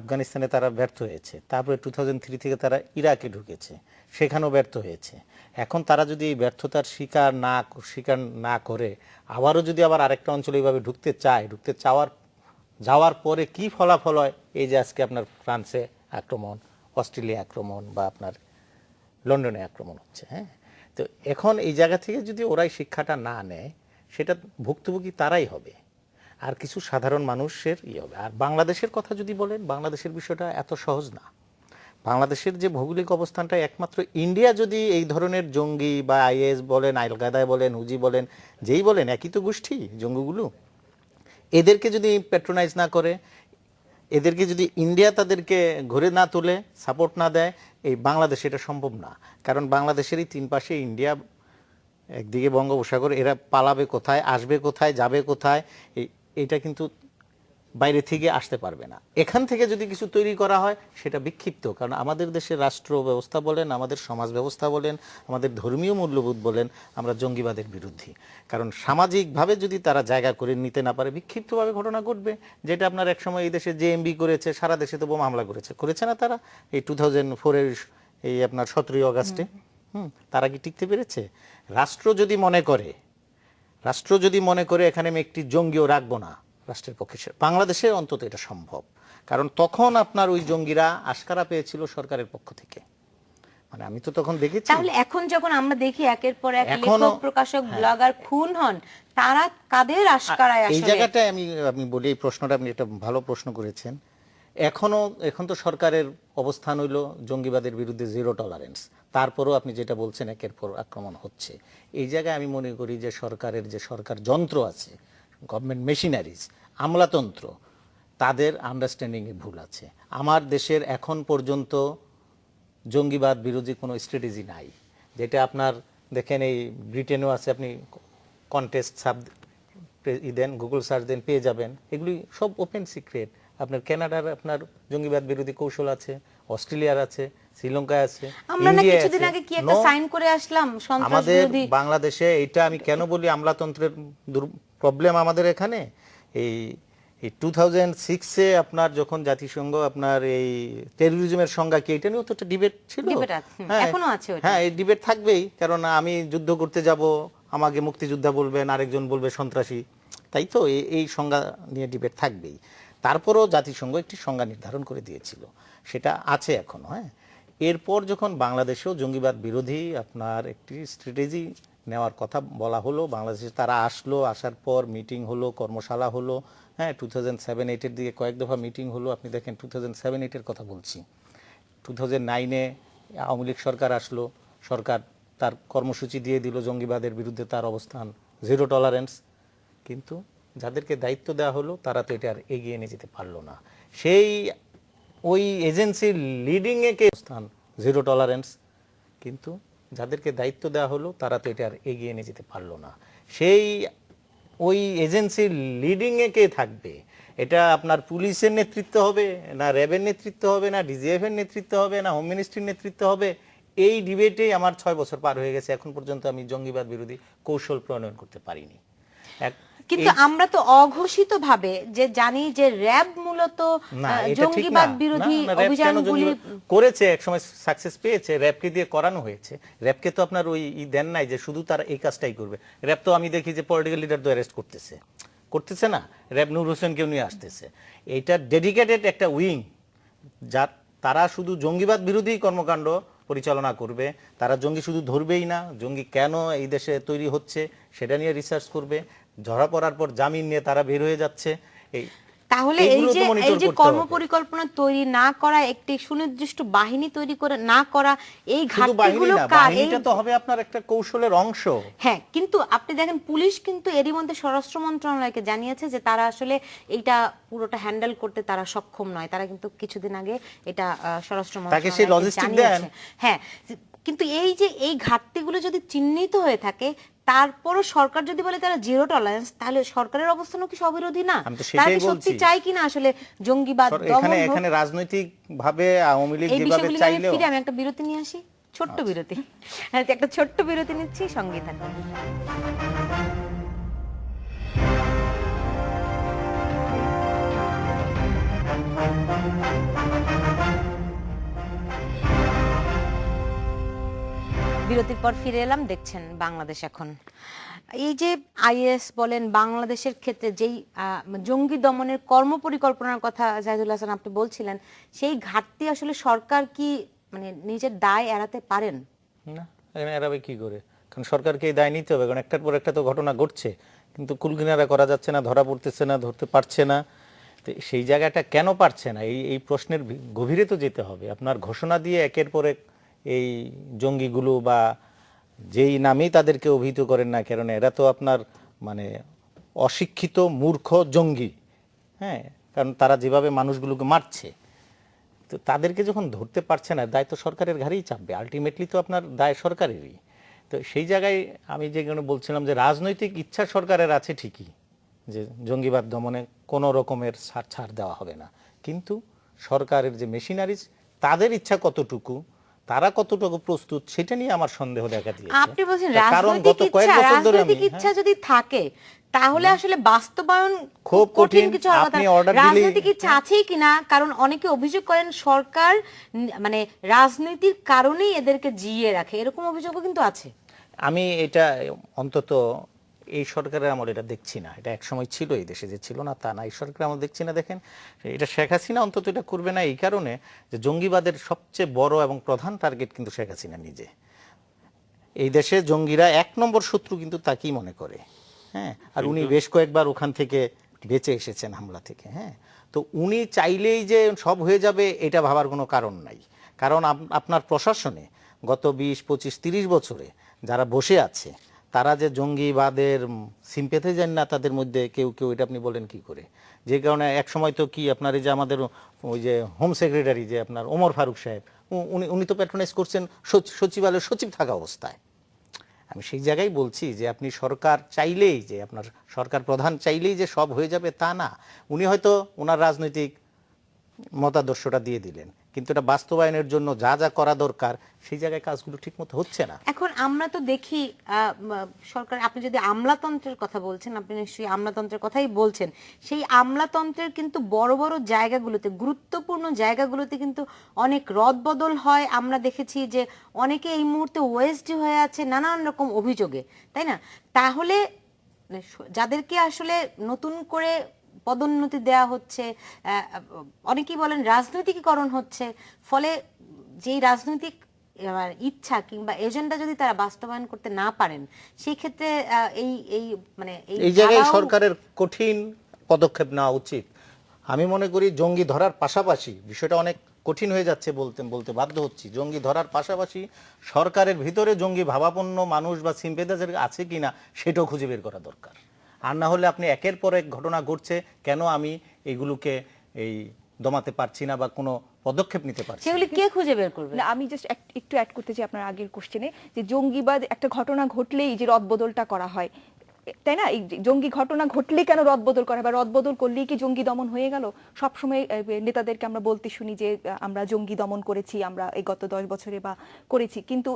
আফগানিস্তানে তারা ব্যর্থ হয়েছে, তারপরে 2003 থেকে তারা ইরাকে ঢুকেছে, সেখানেও ব্যর্থ হয়েছে। এখন তারা যদি এই ব্যর্থতার স্বীকার না করে আবারও যদি আবার আরেকটা অঞ্চলে এইভাবে ঢুকতে যাওয়ার পরে কি ফলাফল হয়, এই যে আজকে আপনার ফ্রান্সে আক্রমণ, অস্ট্রেলিয়া আক্রমণ বা আপনার লন্ডনে আক্রমণ হচ্ছে। হ্যাঁ, তো এখন এই জায়গা থেকে যদি ওরাই শিক্ষাটা না নেয় সেটা ভুক্তভোগী তারাই হবে, আর কিছু সাধারণ মানুষের হবে। আর বাংলাদেশের কথা যদি বলেন, বাংলাদেশের বিষয়টা এত সহজ না। বাংলাদেশের যে ভৌগোলিক অবস্থানটা, একমাত্র ইন্ডিয়া যদি এই ধরনের জঙ্গি বা আইএস বলেন, আল কায়দা বলেন, হুজি বলেন, যেই বলেন একই তো গোষ্ঠী জঙ্গিগুলো, এদেরকে যদি প্যাট্রোনাইজ না করে, এদেরকে যদি ইন্ডিয়া তাদেরকে ঘুরে না তোলে, সাপোর্ট না দেয়, এই বাংলাদেশে এটা সম্ভব না। কারণ বাংলাদেশেরই 3 পাশে ইন্ডিয়া, একদিকে বঙ্গোপসাগর, এরা পালাবে কোথায়, আসবে কোথায়, যাবে কোথায়, এইটা কিন্তু বাইরে থেকে আসতে পারবে না। এখান থেকে যদি কিছু তৈরি করা হয় সেটা বিক্ষিপ্ত। কারণ আমাদের দেশের রাষ্ট্র ব্যবস্থা বলেন, আমাদের সমাজ ব্যবস্থা বলেন, আমাদের ধর্মীয় মূল্যবোধ বলেন, আমরা জঙ্গিবাদের বিরোধী। কারণ সামাজিকভাবে যদি তারা জায়গা করে নিতে না পারে, বিক্ষিপ্তভাবে ঘটনা ঘটবে। যেটা আপনার একসময় এই দেশে জেএমবি করেছে, সারা দেশে তো বোমা হামলা করেছে না তারা? এই 2004-এর এই আপনার 17 আগস্টে তারা কি টিকতে পেরেছে? রাষ্ট্র যদি মনে করে এখানে আমি একটি জঙ্গিও রাখবো না, রাষ্ট্রের পক্ষে বাংলাদেশে অন্তত এটা সম্ভব। কারণ তখন আপনার ওই জঙ্গিরা আশকারা পেয়েছিল সরকারের পক্ষ থেকে। মানে আমি তো তখন দেখেছি। তাহলে এখন যখন আমরা দেখি একের পর এক এখনো, লেখক, প্রকাশক, ব্লগার খুন হন, তারা কাদের আশকারায় এই আসলে? জায়গাটায় আমি বলি, এই প্রশ্নটা আপনি একটা ভালো প্রশ্ন করেছেন। এখন তো সরকারের অবস্থান হইল জঙ্গিবাদের বিরুদ্ধে 0 টলারেন্স। তারপরও আপনি যেটা বলছেন একের পর আক্রমণ হচ্ছে। এই জায়গায় আমি মনে করি যে সরকারের যে সরকার যন্ত্র আছে, গভর্নমেন্ট মেশিনারিজ, আমলাতন্ত্র, তাদের আন্ডারস্ট্যান্ডিংয়ে ভুল আছে। আমার দেশের এখন পর্যন্ত জঙ্গিবাদ বিরোধী কোনো স্ট্র্যাটেজি নাই। যেটা আপনার দেখেন এই ব্রিটেনেও আছে, আপনি কন্টেস্ট দেন, গুগল সার্চ দেন, পেয়ে যাবেন। এগুলি সব ওপেন সিক্রেট। আপনার কানাডার আপনার জঙ্গিবাদ বিরোধী কৌশল আছে, অস্ট্রেলিয়ার আছে, শ্রীলঙ্কায় আছে, আমরা না ইন্ডিয়ায় কিছুদিন আছে। আগে কি একটা সাইন করে আসলাম সন্ত্রাস আমাদের বিরোধী? বাংলাদেশে এটা আমি কেন বলি আমলাতন্ত্রের প্রবলেম আমাদের এখানে, এই 2006-এ আপনার যখন জাতিসংঘ আপনার এই টেরোরিজমের সংজ্ঞা কি, এটা নিয়েও তো একটা ডিবেট ছিল। Debate আছে, এখনো আছে ওটা। হ্যাঁ, এই ডিবেট থাকবেই। কারণ আমি যুদ্ধ করতে যাব, আমাকে মুক্তিযোদ্ধা বলবেন, আরেকজন বলবে সন্ত্রাসী, তাই তো এই সংজ্ঞা নিয়ে ডিবেট থাকবেই। তারপরও জাতিসংঘ একটি সংজ্ঞা নির্ধারণ করে দিয়েছিল, সেটা আছে এখনো। হ্যাঁ, এরপর যখন বাংলাদেশেও জঙ্গিবাদ বিরোধী আপনার একটি স্ট্র্যাটেজি নেওয়ার কথা বলা হলো, বাংলাদেশে তারা আসার পর মিটিং হলো, কর্মশালা হলো। হ্যাঁ, 2007-8-এর দিকে কয়েক দফা মিটিং হলো। আপনি দেখেন 2007-8-এর কথা বলছি, 2009-এ আওয়ামী লীগ সরকার আসলো, সরকার তার কর্মসূচি দিয়ে দিল জঙ্গিবাদের বিরুদ্ধে তার অবস্থান 0 টলারেন্স। কিন্তু যাদেরকে দায়িত্ব দেওয়া হলো তারা তো এটা আর এগিয়ে নিয়ে যেতে পারলো না। সেই ওই এজেন্সির লিডিংয়ে কে অবস্থান 0 টলারেন্স, কিন্তু যাদেরকে দায়িত্ব দেওয়া হলো তারা তো এটা আর এগিয়ে নিয়ে যেতে পারলো না। সেই ওই এজেন্সির লিডিংয়ে কে থাকবে? এটা আপনার পুলিশের নেতৃত্ব হবে, না র্যাবের নেতৃত্ব হবে, না ডিজিএফ এর নেতৃত্ব হবে, না হোম মিনিস্ট্রির নেতৃত্ব হবে? এই ডিবেটেই আমার 6 বছর পার হয়ে গেছে, এখন পর্যন্ত আমি জঙ্গিবাদ বিরোধী কৌশল প্রণয়ন করতে পারিনি। কিন্তু আমরা তো অঘোষিত ভাবে যে জানি যে র‍্যাব মূলত না, এটা ঠিক জঙ্গিবাদ না। বিরোধী না, র্যাব কেন অভিযানগুলি জঙ্গিবাদ করেছে, এক সময় সাকসেস পেয়েছে, র্যাবকে দিয়ে করানো হয়েছে। র্যাবকে তো আপনার ওই দেন নাই যে শুধু তারা এই কাজটাই করবে। র্যাব তো আমি দেখি যে পলিটিক্যাল লিডার তো অ্যারেস্ট করতেছে না, র্যাব নূর হোসেনকেও নিয়ে আসতেছে। এইটা ডেডিকেটেড একটা উইং, যা তারা শুধু জঙ্গিবাদ বিরোধী কর্মকাণ্ড পরিচালনা করবে। তারা জঙ্গি শুধু ধরবেই না, জঙ্গি কেন এই দেশে তৈরি হচ্ছে সেটা নিয়ে রিসার্চ করবে। ধরা পড়ার পর জামিন নিয়ে তারা বের হয়ে যাচ্ছে। তাহলে এই যে কর্মপরিকল্পনা তৈরি না করা, একটি সুনির্দিষ্ট বাহিনী তৈরি করে না করা, এই ঘাটতিগুলো বাহিনীটা তো হবে আপনার একটা কৌশলের অংশ। হ্যাঁ, কিন্তু আপনি দেখেন পুলিশ কিন্তু এরই মধ্যে স্বরাষ্ট্র মন্ত্রণালয়কে জানিয়েছে যে তারা আসলে এইটা পুরোটা হ্যান্ডেল করতে তারা সক্ষম নয়। তারা কিন্তু কিছুদিন আগে এটা স্বরাষ্ট্র মন্ত্রণালয়কে জানিয়েছে। হ্যাঁ, কিন্তু এই যে এই ঘাটতিগুলো যদি চিহ্নিত হয়ে থাকে, তারপরও সরকার যদি বলে তারা জিরো টলারেন্স, তাহলে সরকারের অবস্থানও কি সবিরোধী না? তারা কি সত্যি চাই কিনা আসলে জঙ্গিবাদ দমন? এখানে রাজনৈতিক ভাবে আওয়ামী লীগ যেভাবে চাইলেও। ফিরে আমি একটা বিরতি নিয়ে আসি, ছোট্ট বিরতি। একটা ছোট্ট বিরতি নিচ্ছি, সঙ্গে থাকুন। বিরতির পর ফিরে এলাম, দেখছেন বাংলাদেশ এখন। এই যে আইএস বলেন, বাংলাদেশের ক্ষেত্রে যেই জঙ্গি দমনের কর্মপরিকল্পনার কথা জাহিদুল হাসান আপনি বলছিলেন, সেই ঘাটতি আসলে সরকার কি মানে নিজের দায় এড়াতে পারেন না? এড়াবে কি করে? কারণ সরকারকে এই দায় নিতে হবে, কারণ একটার পর একটা তো ঘটনা ঘটছে, কিন্তু কুলকিনারা করা যাচ্ছে না, ধরা পড়তেছে না, ধরতে পারছে না। তো সেই জায়গাটা কেন পারছে না, এই প্রশ্নের গভীরে তো যেতে হবে। আপনার ঘোষণা দিয়ে একের পর এক এই জঙ্গিগুলো বা যেই নামেই তাদেরকে অভিহিত করেন না কারণ, এরা তো আপনার মানে অশিক্ষিত মূর্খ জঙ্গি। হ্যাঁ, কারণ তারা যেভাবে মানুষগুলোকে মারছে, তো তাদেরকে যখন ধরতে পারছে না, দায় তো সরকারের ঘাড়েই চাপবে। আলটিমেটলি তো আপনার দায় সরকারেরই। তো সেই জায়গায় আমি যেগুলো বলছিলাম যে রাজনৈতিক ইচ্ছা সরকারের আছে ঠিকই, যে জঙ্গিবাদ দমনে কোনো রকমের ছাড় দেওয়া হবে না, কিন্তু সরকারের যে মেশিনারিজ, তাদের ইচ্ছা কতটুকু, তারা কতটুকু প্রস্তুত, সেটা নিয়ে আমার সন্দেহ দেখা দিয়েছে। আপনি বলছেন রাজনৈতিক ইচ্ছা যদি থাকে, তাহলে আসলে বাস্তবায়ন খুব কঠিন কিছু হওয়ার কথা। রাজনৈতিক ইচ্ছা আছেই কিনা, কারণ অনেকে অভিযোগ করেন সরকার মানে রাজনীতির কারণেই এদেরকে জিইয়ে রাখে, এরকম অভিযোগও কিন্তু আছে। আমি এটা অন্তত এই সরকারের আমল এটা দেখছি না। এটা একসময় ছিল এই দেশে, যে ছিল না তা না, এই সরকারের আমল দেখছি না। দেখেন, এটা শেখ হাসিনা অন্তত এটা করবে না এই কারণে যে জঙ্গিবাদের সবচেয়ে বড় এবং প্রধান টার্গেট কিন্তু শেখ হাসিনা নিজে। এই দেশে জঙ্গিরা 1 নম্বর শত্রু কিন্তু তাকেই মনে করে। হ্যাঁ, আর উনি বেশ কয়েকবার ওখান থেকে বেঁচে এসেছেন হামলা থেকে। হ্যাঁ, তো উনি চাইলেই যে সব হয়ে যাবে এটা ভাবার কোনো কারণ নাই। কারণ আপনার প্রশাসনে গত 20, 25, 30 বছরে যারা বসে আছে, তারা যে জঙ্গিবাদের সিম্পেথাইজার না, তাদের মধ্যে কেউ কেউ, এটা আপনি বলেন কি করে? যে কারণে এক সময় তো কি আপনার এই যে আমাদের ওই যে হোম সেক্রেটারি যে আপনার ওমর ফারুক সাহেব, উনি তো প্যাট্রোনাইজ করছেন সচিবালয়ের সচিব থাকা অবস্থায়। আমি সেই জায়গায় বলছি যে আপনি সরকার চাইলেই, যে আপনার সরকার প্রধান চাইলেই যে সব হয়ে যাবে তা না। উনি হয়তো ওনার রাজনৈতিক মতাদর্শটা দিয়ে দিলেন, কিন্তু এটা বাস্তবায়নের জন্য যা যা করা দরকার সেই জায়গায় কাজগুলো ঠিকমতো হচ্ছে না। এখন আমরা তো দেখি সরকার, আপনি যদি আমলাতন্ত্রের কথা বলছেন, আপনি নিশ্চয়ই আমলাতন্ত্রের কথাই বলছেন। সেই আমলাতন্ত্রের কিন্তু বড় বড় জায়গাগুলোতে, গুরুত্বপূর্ণ জায়গাগুলোতে কিন্তু অনেক রদবদল হয়। আমরা দেখেছি যে অনেকে এই মুহূর্তে ওএসডি হয়ে আছে নানান রকম অভিযোগে, তাই না? তাহলে যাদেরকে আসলে নতুন করে পদোন্নতি দেয়া হচ্ছে, অনেকেই বলেন রাজনৈতিকীকরণ হচ্ছে, ফলে যেই রাজনৈতিক ইচ্ছা কিংবা এজেন্ডা যদি তারা বাস্তবায়ন করতে না পারেন, সেই ক্ষেত্রে এই জায়গায় সরকারের কঠিন পদক্ষেপ নেওয়া উচিত। আমি মনে করি জঙ্গি ধরার পাশাপাশি, বিষয়টা অনেক কঠিন হয়ে যাচ্ছে বলতে বাধ্য হচ্ছি, জঙ্গি ধরার পাশাপাশি সরকারের ভিতরে জঙ্গি ভাবাপন্ন মানুষ বা সিম্পেথাইজার আছে কিনা সেটাও খুঁজে বের করা দরকার। আর না হলে আপনি একের পর এক ঘটনা ঘটছে, কেন আমি এগুলোকে এই দমাতে পারছি না বা কোনো পদক্ষেপ নিতে পারছি, সেগুলি কে খুঁজে বের করবে? আমি জাস্ট একটু অ্যাড করতে চাই আপনার আগের কোশ্চেনে, যে জঙ্গিবাদ একটা ঘটনা ঘটলেই যে রদবদলটা করা হয়, তাই না? এই জঙ্গি ঘটনা ঘটলে কেন রদবদল করা, বা রদবদল করলেই কি জঙ্গি দমন হয়ে গেল? সবসময় নেতাদেরকে আমরা বলতে শুনি যে আমরা জঙ্গি দমন করেছি, আমরা এই গত 10 বছরে বা করেছি, কিন্তু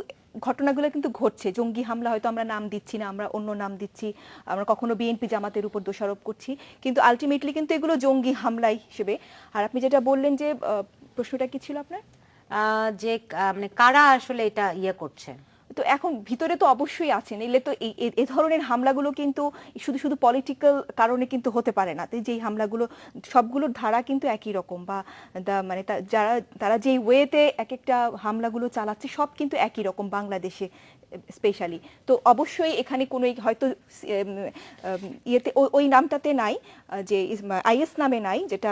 ঘটনাগুলো কিন্তু ঘটছে। জঙ্গি হামলা হয়তো আমরা নাম দিচ্ছি না, আমরা অন্য নাম দিচ্ছি, আমরা কখনো বিএনপি জামাতের উপর দোষারোপ করছি, কিন্তু আলটিমেটলি কিন্তু এগুলো জঙ্গি হামলাই হিসেবে। আর আপনি যেটা বললেন যে প্রশ্নটা কি ছিল আপনার? যে মানে কারা আসলে এটা করছে। তো এখন ভিতরে তো অবশ্যই আছেন, এলে তো এ ধরনের হামলাগুলো কিন্তু শুধু শুধু পলিটিক্যাল কারণে কিন্তু হতে পারে না। তো যেই হামলাগুলো সবগুলোর ধারা কিন্তু একই রকম, বা মানে তারা যেই ওয়েতে এক একটা হামলাগুলো চালাচ্ছে সব কিন্তু একই রকম বাংলাদেশে স্পেশালি। তো অবশ্যই এখানে কোনো হয়তো ইয়েতে ওই নামটাতে নাই, যে আইএস নামে নাই, যেটা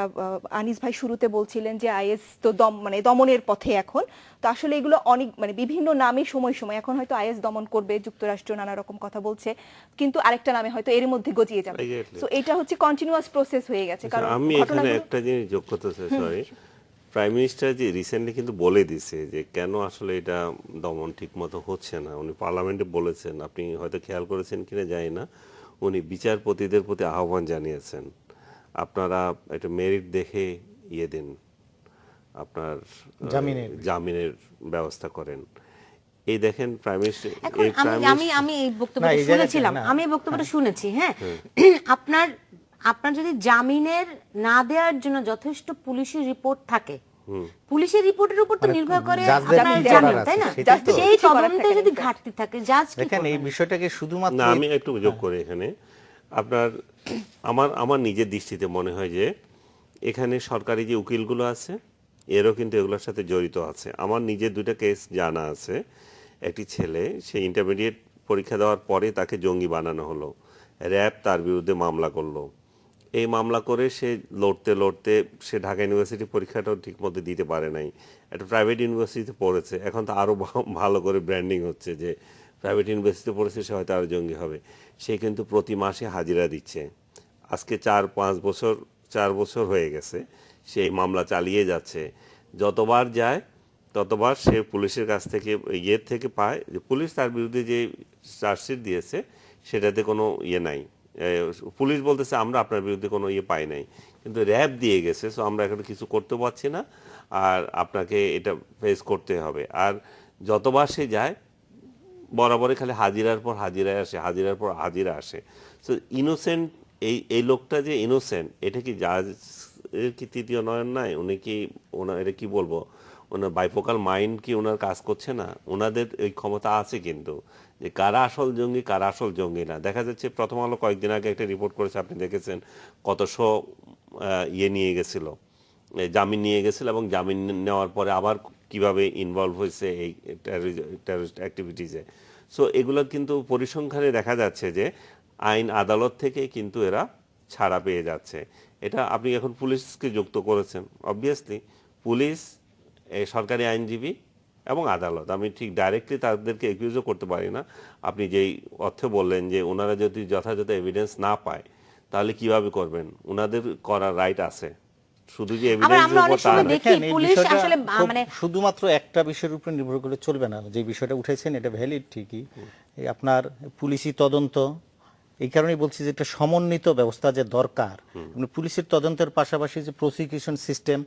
আনিস ভাই শুরুতে বলছিলেন যে আইএস তো মানে দমনের পথে এখন। তো আসলে এগুলো অনেক মানে বিভিন্ন নামে সময় সময়, এখন হয়তো আইএস দমন করবে, যুক্তরাষ্ট্র নানা রকম কথা বলছে, কিন্তু আরেকটা নামে হয়তো এর মধ্যে গজিয়ে যাবে। তো এটা হচ্ছে কন্টিনিউয়াস প্রসেস হয়ে গেছে। কারণ আমি এখানে একটা জিনিস যোগ করতে চাই, সরি, প্রাইম মিনিস্টার যে রিসেন্টলি কিন্তু বলে দিছে যে কেন আসলে এটা দমন ঠিক মতো হচ্ছে না। উনি পার্লামেন্টে বলেছেন, আপনি হয়তো খেয়াল করেছেন কিনা জানি না, উনি বিচারপতিদের প্রতি আহ্বান জানিয়েছেন, আপনারা একটা মেরিট দেখে দিন, আপনার জামিনের ব্যবস্থা করেন। এই দেখেন প্রাইম মিনিস্টার, আমি এই বক্তব্যটা শুনেছিলাম, আমি এই বক্তব্যটা শুনেছি। হ্যাঁ, আপনার যদি জামিনের না দেওয়ার জন্য যথেষ্ট পুলিশি রিপোর্ট থাকে, পুলিশের রিপোর্টের উপর তো নির্ভর করে আপনার জামিন, তাই না? সেই তদন্তে যদি ঘাটতি থাকে, জাজ কি দেখেন এই বিষয়টাকে শুধুমাত্র না, আমি একটু যোগ করি এখানে। আপনার আমার নিজের দৃষ্টিতে মনে হয় যে এখানে সরকারি যে উকিলগুলো আছে এরও কিন্তু এগুলোর সাথে জড়িত আছে। আমার নিজের 2টা কেস জানা আছে। একটি ছেলে, সে ইন্টারমিডিয়েট পরীক্ষা দেওয়ার পরে তাকে জঙ্গি বানানো হলো, র্যাব তার বিরুদ্ধে মামলা করলো। এই মামলা করে সে লড়তে সে ঢাকা ইউনিভার্সিটি পরীক্ষাটাও ঠিক মতো দিতে পারে নাই, একটা প্রাইভেট ইউনিভার্সিটিতে পড়েছে। এখন তো আরও ভালো করে ব্র্যান্ডিং হচ্ছে যে প্রাইভেট ইউনিভার্সিটিতে পড়েছে, সে হয়তো আরও জঙ্গি হবে। সে কিন্তু প্রতি মাসে হাজিরা দিচ্ছে। আজকে 4 বছর হয়ে গেছে সে মামলা চালিয়ে যাচ্ছে। যতবার যায় ততবার সে পুলিশের কাছ থেকে থেকে পায় যে পুলিশ তার বিরুদ্ধে যে চার্জশিট দিয়েছে সেটাতে কোনো নাই। পুলিশ বলতেছে আমরা আপনার বিরুদ্ধে কোনো পাই নাই, কিন্তু র্যাব দিয়ে গেছে, সো আমরা এখন কিছু করতে পারছি না, আর আপনাকে এটা ফেস করতে হবে। আর যতবার সে যায় বরাবরই খালি হাজিরার পর হাজিরায় আসে, হাজিরার পর হাজিরা আসে। সো ইনোসেন্ট, এই লোকটা যে ইনোসেন্ট, এটা কি জাজ এর কি তৃতীয় নয়ন নাই? উনি কি এটা কি বলবো, ওনার বাইফোকাল মাইন্ড কি ওনার কাজ করছে না? ওনাদের এই ক্ষমতা আছে কিন্তু যে কারা আসল জঙ্গি কারা আসল জঙ্গি না। দেখা যাচ্ছে প্রথম আলো কয়েকদিন আগে একটা রিপোর্ট করেছে, আপনি দেখেছেন, কতশো নিয়ে গেছিল, জামিন নিয়ে গেছিল, এবং জামিন নেওয়ার পরে আবার কিভাবে ইনভলভ হয়েছে এই টেররিস্ট অ্যাক্টিভিটিসে। সো এগুলো কিন্তু পরিসংখ্যানে দেখা যাচ্ছে যে আইন আদালত থেকে কিন্তু এরা ছাড়া পেয়ে যাচ্ছে। এটা আপনি এখন পুলিশকে যুক্ত করেছেন, অবভিয়াসলি পুলিশ, সরকারি আইনজীবী এবং আদালত, আমি ঠিক ডাইরেক্টলি তাদেরকে একিউজও করতে পারি না। আপনি যেই অর্থে বললেন যে ওনারা যদি যথাযথ এভিডেন্স না পায় তাহলে কিভাবে করবেন, ওনাদের করার রাইট আছে। শুধু যে শুধুমাত্র একটা বিষয়ের উপর নির্ভর করে চলবে না। যে বিষয়টা উঠেছেন এটা ভ্যালিড ঠিকই, আপনার পুলিশি তদন্ত, এই কারণেই বলছি যে একটা সমন্বিত ব্যবস্থা যে দরকার। পুলিশের তদন্তের পাশাপাশি যে প্রসিকিউশন সিস্টেম,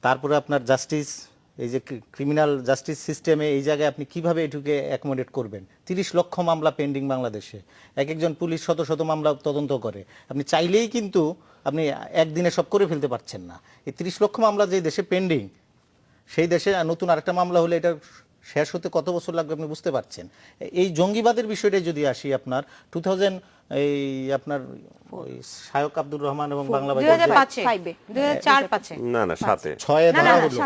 তারপরে আপনার জাস্টিস, এই যে ক্রিমিনাল জাস্টিস সিস্টেমে এই জায়গায় আপনি কিভাবে এটুকে অ্যাকোমোডেট করবেন। 30 লক্ষ মামলা পেন্ডিং বাংলাদেশে, একজন পুলিশ শত শত মামলা তদন্ত করে, আপনি চাইলেই কিন্তু আপনি একদিনে সব করে ফেলতে পারছেন না। এই 30 লক্ষ মামলা যে দেশে পেন্ডিং, সেই দেশে নতুন আরেকটা মামলা হলে এটা শেষ হতে কত বছর লাগবে আপনি বুঝতে পারছেন। এই জঙ্গিবাদের বিষয়টাই যদি আসি, আপনার 2000 এই আপনার ওই শায়ক আব্দুর রহমান এবং বাংলা বাজার 2004-5 না 7-এ 6-এ ধরা হলো,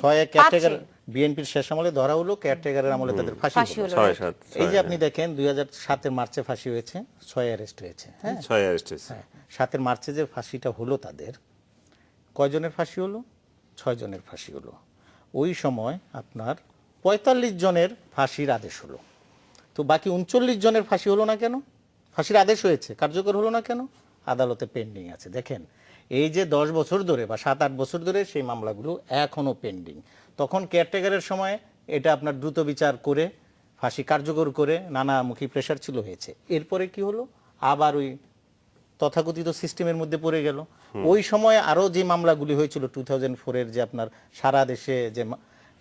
6-এ ক্যাটেগরি বিএনপির শেষ আমলে ধরা হলো, ক্যাটেগরির আমলে তাদের ফাঁসি হলো। এই যে আপনি দেখেন 2007-এর মার্চে ফাঁসি হয়েছে, 6-এ অ্যারেস্ট হয়েছে। হ্যাঁ, 6-এ অ্যারেস্ট হয়েছে। 7-এর মার্চে যে ফাঁসিটা হলো তাদের, কয়জনের ফাঁসি হলো? 6 জনের ফাঁসি হলো। ওই সময় আপনার 45 জনের ফাঁসির আদেশ হলো। তো বাকি 39 জনের ফাঁসি হলো না কেন? ফাঁসির আদেশ হয়েছে, কার্যকর হলো না কেন? আদালতে পেন্ডিং আছে। দেখেন এই যে 10 বছর ধরে বা 7-8 বছর ধরে সেই মামলাগুলো এখনো পেন্ডিং। তখন কেয়ারটেকারের সময় এটা আপনার দ্রুত বিচার করে ফাঁসি কার্যকর করে নানামুখী প্রেশার ছিল হয়েছে। এরপরে কি হলো? আবার ওই তথাকথিত সিস্টেমের মধ্যে পড়ে গেল। ওই সময় আরো যে মামলাগুলি হয়েছিল 2004-এর যে আপনার সারা দেশে যে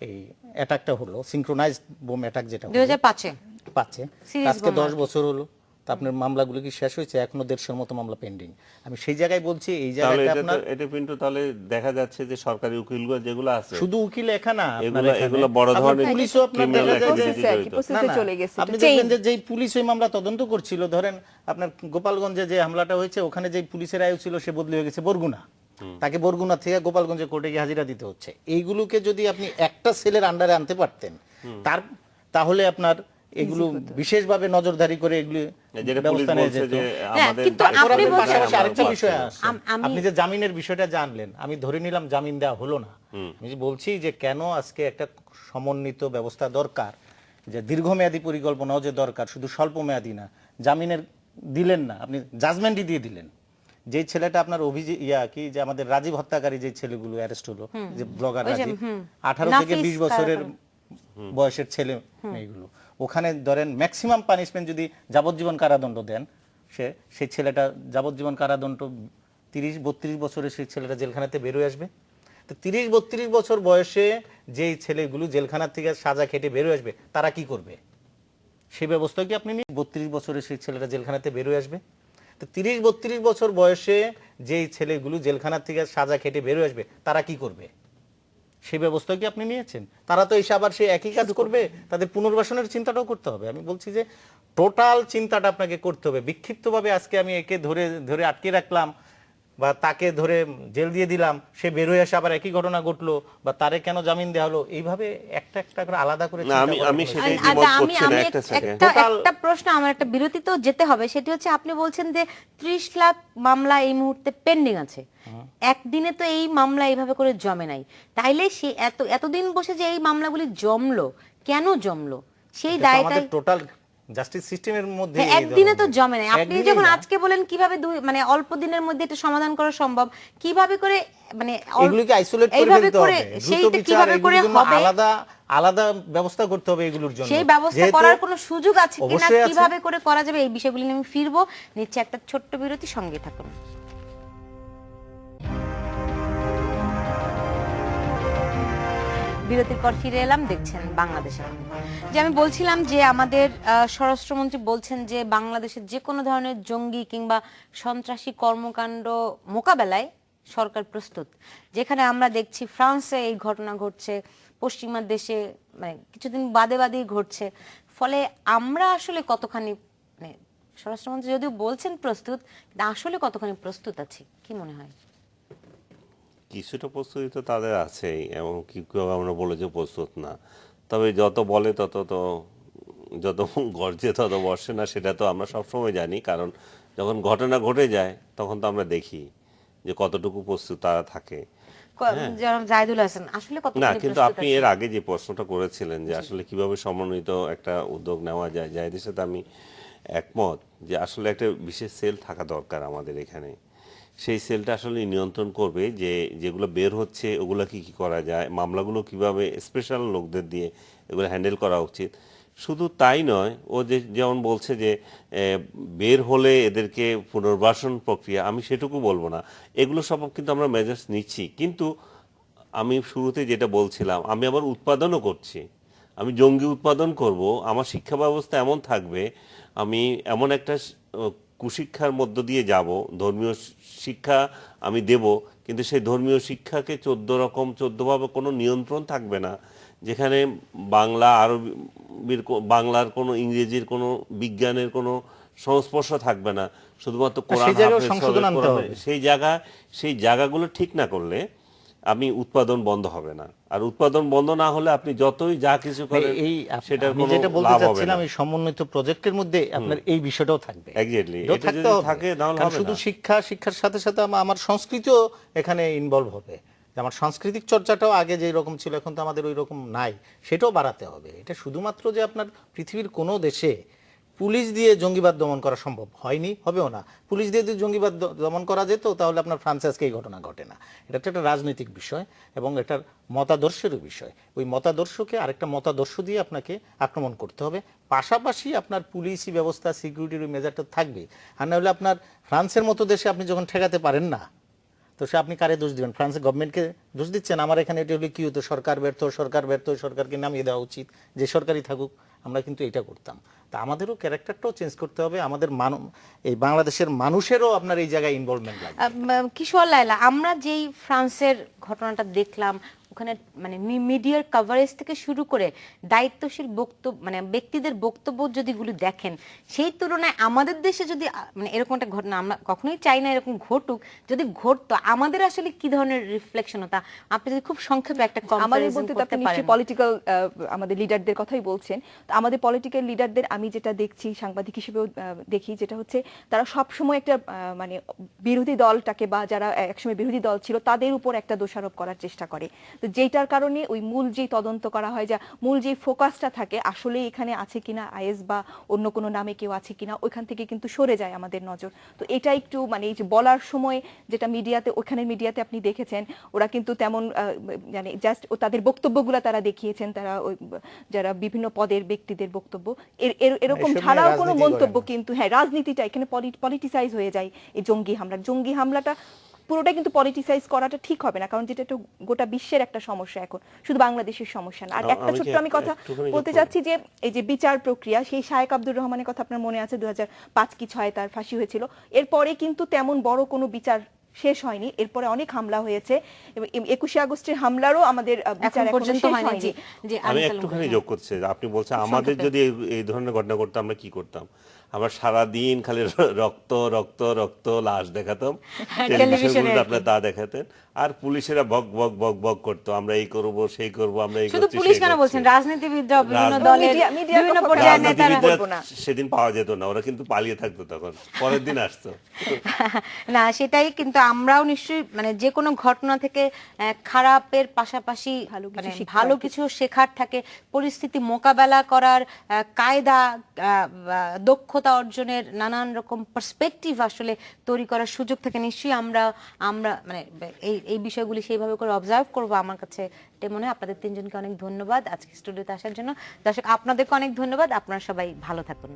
এই অ্যাটাকটা হলো, সিনক্রোনাইজড বোম অ্যাটাক যেটা হলো 2005-এ পাচ্ছে, Serious আজকে বোমা। 10 বছর হলো, তা আপনার মামলাগুলো কি শেষ হয়েছে? এখনো 150-এর মতো মামলা পেন্ডিং। আমি সেই জায়গায় বলছি, এই তাহলে জায়গাটা এটা আপনার এটা কিন্তু তাহলে দেখা যাচ্ছে যে সরকারি উকিলগুলো যেগুলো আছে শুধু উকিল একা না, আপনার এগুলো এখানে এগুলো বড় আপনার ধরনের পুলিশও আপনার criminal দেখা যায় যে- activity জড়িত। প্রসেসে চলে গেছে, আপনি এটা chain। দেখবেন যে যেই পুলিশ ওই মামলা তদন্ত করছিল, ধরেন আপনার গোপালগঞ্জে যে হামলাটা হয়েছে, ওখানে যেই পুলিশের আয়ু ছিল সে বদলি হয়ে গেছে বরগুনা, তাকে বরগুনা থেকে গোপালগঞ্জে কোর্টে গিয়ে হাজিরা দিতে হচ্ছে। এইগুলোকে যদি আপনি একটা সেলের আন্ডারে আনতে পারতেন, তাহলে আপনার এগুলো বিশেষভাবে নজরদারি করে এগুলো যেটা পুলিশ ব্যবস্থা নেওয়া বলছে যেত। যে হ্যাঁ, আমাদের কিন্তু তারপর আপনি আপনি বলছেন- পাশাপাশি আরেকটা জি, বিষয় আসে। আমি- আপনি যে জামিনের বিষয়টা জানলেন, আমি ধরে নিলাম জামিন দেওয়া হলো না। আমি যে বলছি যে কেন আজকে একটা সমন্বিত ব্যবস্থা দরকার, যে দীর্ঘমেয়াদী পরিকল্পনাও যে দরকার, শুধু স্বল্প মেয়াদী না। জামিনের দিলেন না, আপনি জাজমেন্টই দিয়ে দিলেন। যে ছেলেটা আপনার অভিযোগ কি যে আমাদের রাজীব হত্যাকারী যে ছেলেগুলো অ্যারেস্ট হলো, যে ব্লগার ওই যে, রাজীব, হুম। 18 থেকে নাফিস 20 বছরের তারপরে- বয়সের ছেলে মেয়েগুলো, ওখানে ধরেন ম্যাক্সিমাম পানিশমেন্ট যদি যাবজ্জীবন কারাদণ্ড দেন, সেই ছেলেটা যাবজ্জীবন কারাদণ্ড 30-32 বছরে সেই ছেলেটা জেলখানাতে বেরোয় আসবে। তো 30-32 বছর বয়সে যেই ছেলেগুলো জেলখানা থেকে সাজা খেটে বেরোয় আসবে, তারা কি করবে? সেই ব্যবস্থা কি আপনি নিয়ে 32 বছরে সেই ছেলেটা জেলখানাতে বেরোয় আসবে? তো 30-32 বছর বয়সে যেই ছেলেগুলো জেলখানা থেকে সাজা খেটে বেরোয় আসবে, তারা কি করবে? সেই ব্যবস্থা কি আপনি নিয়েছেন? তারা তো এসে আবার সেই একই কাজ করবে, তাদের পুনর্বাসনের চিন্তাটাও করতে হবে। আমি বলছি যে টোটাল চিন্তাটা আপনাকে করতে হবে। বিক্ষিপ্তভাবে আজকে আমি একে ধরে ধরে আটকে রাখলাম, বা তাকে ধরে জেল দিয়ে দিলাম, সে বেরোয় এসে আবার একই ঘটনা ঘটলো, বা তারে কেন জামিন দেওয়া হলো, এইভাবে একটা একটা করে আলাদা করে না, চিন্তা আমি- করার আমি কোনো সেটাই সুযোগ নেই। দ্বিমত আমি করছি না, আমি একটা second। একটা প্রশ্ন, আমার একটা বিরতিতেও যেতে হবে। সেটি হচ্ছে, আপনি বলছেন যে 30 লাখ মামলা এই মুহূর্তে পেন্ডিং আছে। একদিনে তো এই মামলা এইভাবে করে জমে নাই। তাইলে সে এতদিন বসে যে এই মামলাগুলি জমলো, কেন জমলো? সেই এটা তো দায়টা আমাদের টোটাল জাস্টিস সিস্টেমের মধ্যে হ্যাঁ, এই একদিনে তো ধরনের। জমে নাই। আপনি একদিনেই যখন না। আজকে বলেন কিভাবে মানে অল্প দিনের মধ্যে এটা সমাধান করা সম্ভব, কিভাবে করে মানে এগুলোকে আইসোলেট করে এইভাবে ফেলতে করে, হবে, দ্রুত সেইটা বিচার, কিভাবে করে এগুলোর জন্য হবে, আলাদা আলাদা ব্যবস্থা করতে হবে এগুলোর জন্য। সেই ব্যবস্থা যেহেতু করার কোনো সুযোগ আছে কিনা, অবশ্যই আছে। কিভাবে করে করা যাবে, এই বিষয়গুলি নিয়ে আমি ফিরবো। নিচ্ছে একটা ছোট্ট বিরতি, সঙ্গে থাকুন। বিরতির পর ফিরে এলাম, দেখছেন বাংলাদেশ এখন। যে আমি বলছিলাম যে আমাদের স্বরাষ্ট্রমন্ত্রী বলছেন যে বাংলাদেশের যে কোনো ধরনের জঙ্গি কিংবা সন্ত্রাসী কর্মকাণ্ড মোকাবেলায় সরকার প্রস্তুত। যেখানে আমরা দেখছি ফ্রান্সে এই ঘটনা ঘটছে, পশ্চিমা দেশে মানে কিছুদিন বাদে বাদেই ঘটছে। ফলে আমরা আসলে কতখানি, মানে স্বরাষ্ট্রমন্ত্রী যদিও বলছেন প্রস্তুত, কিন্তু আসলে কতখানি প্রস্তুত আছি, কি মনে হয়? কিছুটা প্রস্তুতি তো তাদের আছেই, এবং কি কেউ আমরা বলে যে প্রস্তুত না। তবে যত বলে তত তো, যত গর্জে তত বর্ষে না, সেটা তো আমরা সবসময় জানি। কারণ যখন ঘটনা ঘটে যায় তখন তো আমরা দেখি যে কতটুকু প্রস্তুত তারা থাকে। জনাব জাহিদুল হাসান, আসলে না, কতখানি কিন্তু প্রস্তুত আপনি আছি? এর আগে যে প্রশ্নটা করেছিলেন যে আসলে কিভাবে সমন্বিত একটা উদ্যোগ নেওয়া যায়, জাহিদের সাথে আমি একমত যে আসলে একটা বিশেষ সেল থাকা দরকার আমাদের এখানে। সেই সেলটা আসলে নিয়ন্ত্রণ করবে যে যেগুলো বের হচ্ছে ওগুলো কি কি করা যায়, মামলাগুলো কিভাবে স্পেশাল লোকদের দিয়ে এগুলো হ্যান্ডেল করা উচিত। শুধু তাই নয়, ও যে যেমন বলছে যে বের হলে এদেরকে পুনর্বাসন প্রক্রিয়া, আমি সেটুকু বলবো না। এগুলো সব কিন্তু আমরা মেজার্স নিচ্ছি, কিন্তু আমি শুরুতে যেটা বলছিলাম, আমি আবার উৎপাদনও করছি। আমি জঙ্গি উৎপাদন করব, আমার শিক্ষা ব্যবস্থা এমন থাকবে, আমি এমন একটা কুশিক্ষার মধ্য দিয়ে যাব, ধর্মীয় শিক্ষা আমি দেব, কিন্তু সেই ধর্মীয় শিক্ষাকে 14ভাবে কোনো নিয়ন্ত্রণ থাকবে না, যেখানে বাংলা, আরবির, বাংলার কোনো, ইংরেজির কোনো, বিজ্ঞানের কোনো সংস্পর্শ থাকবে না, শুধুমাত্র কোরআন সেই জায়গায় হাফেজ সংশোধন হবে, আনতে কোরআনের- হবে। সেই জায়গাগুলো ঠিক না করলে আমি উৎপাদন বন্ধ হবে না। আর উৎপাদন বন্ধ না হলে আপনি যতই যা কিছু করেন এই সেটার আমি কোনো যেটা বলতে লাভ হবে না। চাচ্ছিলাম, এই সমন্বিত প্রজেক্টের মধ্যে আপনার এই বিষয়টাও থাকবে। Exactly, এটাও এটা থাকতে যদি হবে। থাকে তাহলে কারণ হবে শুধু না। শিক্ষার সাথে সাথে আমার সংস্কৃতিও এখানে ইনভলভ হবে। যে আমার সাংস্কৃতিক চর্চাটাও আগে যেই রকম ছিল, এখন তো আমাদের ওই রকম নাই, সেটাও বাড়াতে হবে। এটা শুধুমাত্র যে আপনার পৃথিবীর কোনো দেশে পুলিশ দিয়ে জঙ্গিবাদ দমন করা সম্ভব হয়নি, হবেও না। পুলিশ দিয়ে যদি জঙ্গিবাদ দমন করা যেত তাহলে আপনার ফ্রান্সে আজকে এই ঘটনা ঘটে না। এটা একটা রাজনৈতিক বিষয় এবং এটার মতাদর্শেরও বিষয়। ওই মতাদর্শকে আরেকটা মতাদর্শ দিয়ে আপনাকে আক্রমণ করতে হবে, পাশাপাশি আপনার পুলিশি ব্যবস্থা, সিকিউরিটির মেজারটা থাকবে। আর না হলে আপনার ফ্রান্সের মতো দেশে আপনি যখন ঠেকাতে পারেন না, তো সে আপনি কারে দোষ দিবেন? ফ্রান্সের গভর্নমেন্টকে দোষ দিচ্ছেন? আমার এখানে এটা হলে কি হতো, সরকার ব্যর্থ, সরকারকে নামিয়ে দেওয়া উচিত, যে সরকারই থাকুক। আমরা কিন্তু এটা করতাম। তা আমাদেরও ক্যারেক্টারটাও চেঞ্জ করতে হবে, আমাদের এই বাংলাদেশের মানুষেরও আপনার এই জায়গায় ইনভলভমেন্ট লাগবে। কিশোর লায়লা, আমরা যেই ফ্রান্সের ঘটনাটা দেখলাম, ওখানে মানে মিডিয়ার কভারেজ থেকে শুরু করে দায়িত্বশীল বক্তব্য, মানে ব্যক্তিদের বক্তব্য যদি গুলি দেখেন, সেই তুলনায় আমাদের দেশে যদি মানে এরকম একটা ঘটনা, আমরা কখনোই চাই না এরকম ঘটুক, যদি ঘটতো আমাদের আসলে কি ধরনের রিফ্লেকশন হতো, আপনি যদি খুব সংক্ষেপে একটা আমাদের কম্পারিজন বলতে তো করতে আপনি পারেন। নিশ্চয়ই পলিটিক্যাল আমাদের লিডারদের কথাই বলছেন। তো আমাদের পলিটিক্যাল লিডারদের আমি যেটা দেখছি, সাংবাদিক হিসেবেও দেখি, যেটা হচ্ছে তারা সব সময় একটা মানে বিরোধী দলটাকে বা যারা একসময় বিরোধী দল ছিল তাদের উপর একটা দোষারোপ করার চেষ্টা করে। তো যেটার কারণে ওই মূল যেই তদন্ত করা হয়, যা মূল যেই ফোকাসটা থাকে আসলে এখানে আছে কিনা আইএস বা অন্য কোনো নামে কেউ আছে কিনা, ওইখান থেকে কিন্তু সরে যায় আমাদের নজর। তো এটা একটু মানে এই যে বলার সময় যেটা মিডিয়াতে, ওখানের মিডিয়াতে আপনি দেখেছেন ওরা কিন্তু তেমন মানে জাস্ট তাদের বক্তব্যগুলো তারা দেখিয়েছেন, তারা ওই যারা বিভিন্ন পদের ব্যক্তিদের বক্তব্য এরকম এসব নিয়ে ছাড়াও কোনো রাজনীতি মন্তব্য করে না। কিন্তু, হ্যাঁ রাজনীতিটা এখানে পলিটিসাইজ হয়ে যায়। এই জঙ্গি হামলাটা পুরোটা কিন্তু পলিটিসাইজ করাটা ঠিক হবে না, কারণ যেটা একটু গোটা বিশ্বের একটা সমস্যা এখন, শুধু বাংলাদেশের সমস্যা না। আর একটা আমি কি ছোট্ট আমি কথা একটুখানি বলতে যোগ চাচ্ছি যে এই যে বিচার প্রক্রিয়া, সেই শায়েক আব্দুর রহমানের কথা আপনার মনে আছে 2005 কি 6 তার ফাঁসি হয়েছিল। এরপরে কিন্তু তেমন বড় কোনো বিচার শেষ হয়নি, এরপরে অনেক হামলা হয়েছে এবং 21শে আগস্টের হামলারও আমাদের বিচার এখন এখনো পর্যন্ত শেষ হয়নি। হয়নি। যে আমি আনসার একটুখানি হ্যাঁ। যোগ করছি, আপনি বলছেন আমাদের সংক্ষেপে। যদি এই ধরনের ঘটনা করতো আমরা কি করতাম? আমরা সারাদিন খালি রক্ত রক্ত রক্ত লাশ দেখাতাম, টেলিভিশনে আর কি। আপনার তা দেখাতেন, আর পুলিশেরা বক বক বক বক করতো, আমরা এই করব সেই করব, আমরা এই শুধু করছি পুলিশ সেই কেন করছি। বলছেন, রাজনীতিবিদরা বিভিন্ন রাজনীতি- দলের মিডিয়া বিভিন্ন কথা পর্যায়ের রাজনীতিবিদ নেতারা। রাজনীতিবিদরা বলবো না। সেদিন পাওয়া যেত না, ওরা কিন্তু পালিয়ে থাকতো, তখন পরের দিন আসতো। না সেটাই, কিন্তু আমরাও নিশ্চয়ই মানে যে কোনো ঘটনা থেকে খারাপের পাশাপাশি ভালো কিছু মানে শিক্ষা ভালো আর কি। কিছু শেখার থাকে, পরিস্থিতি মোকাবেলা করার কায়দা, দক্ষতা অর্জনের নানান রকম পার্সপেক্টিভ আসলে তৈরি করার সুযোগ থাকে। নিশ্চয়ই আমরা আমরা মানে এই বিষয়গুলি সেইভাবে করে অবজার্ভ করব। আমার কাছে এটা মনে হয়। আপনাদের তিনজনকে অনেক ধন্যবাদ আজকে স্টুডিওতে আসার জন্য। দর্শক আপনাদেরকে অনেক ধন্যবাদ। আপনারা সবাই ভালো থাকুন।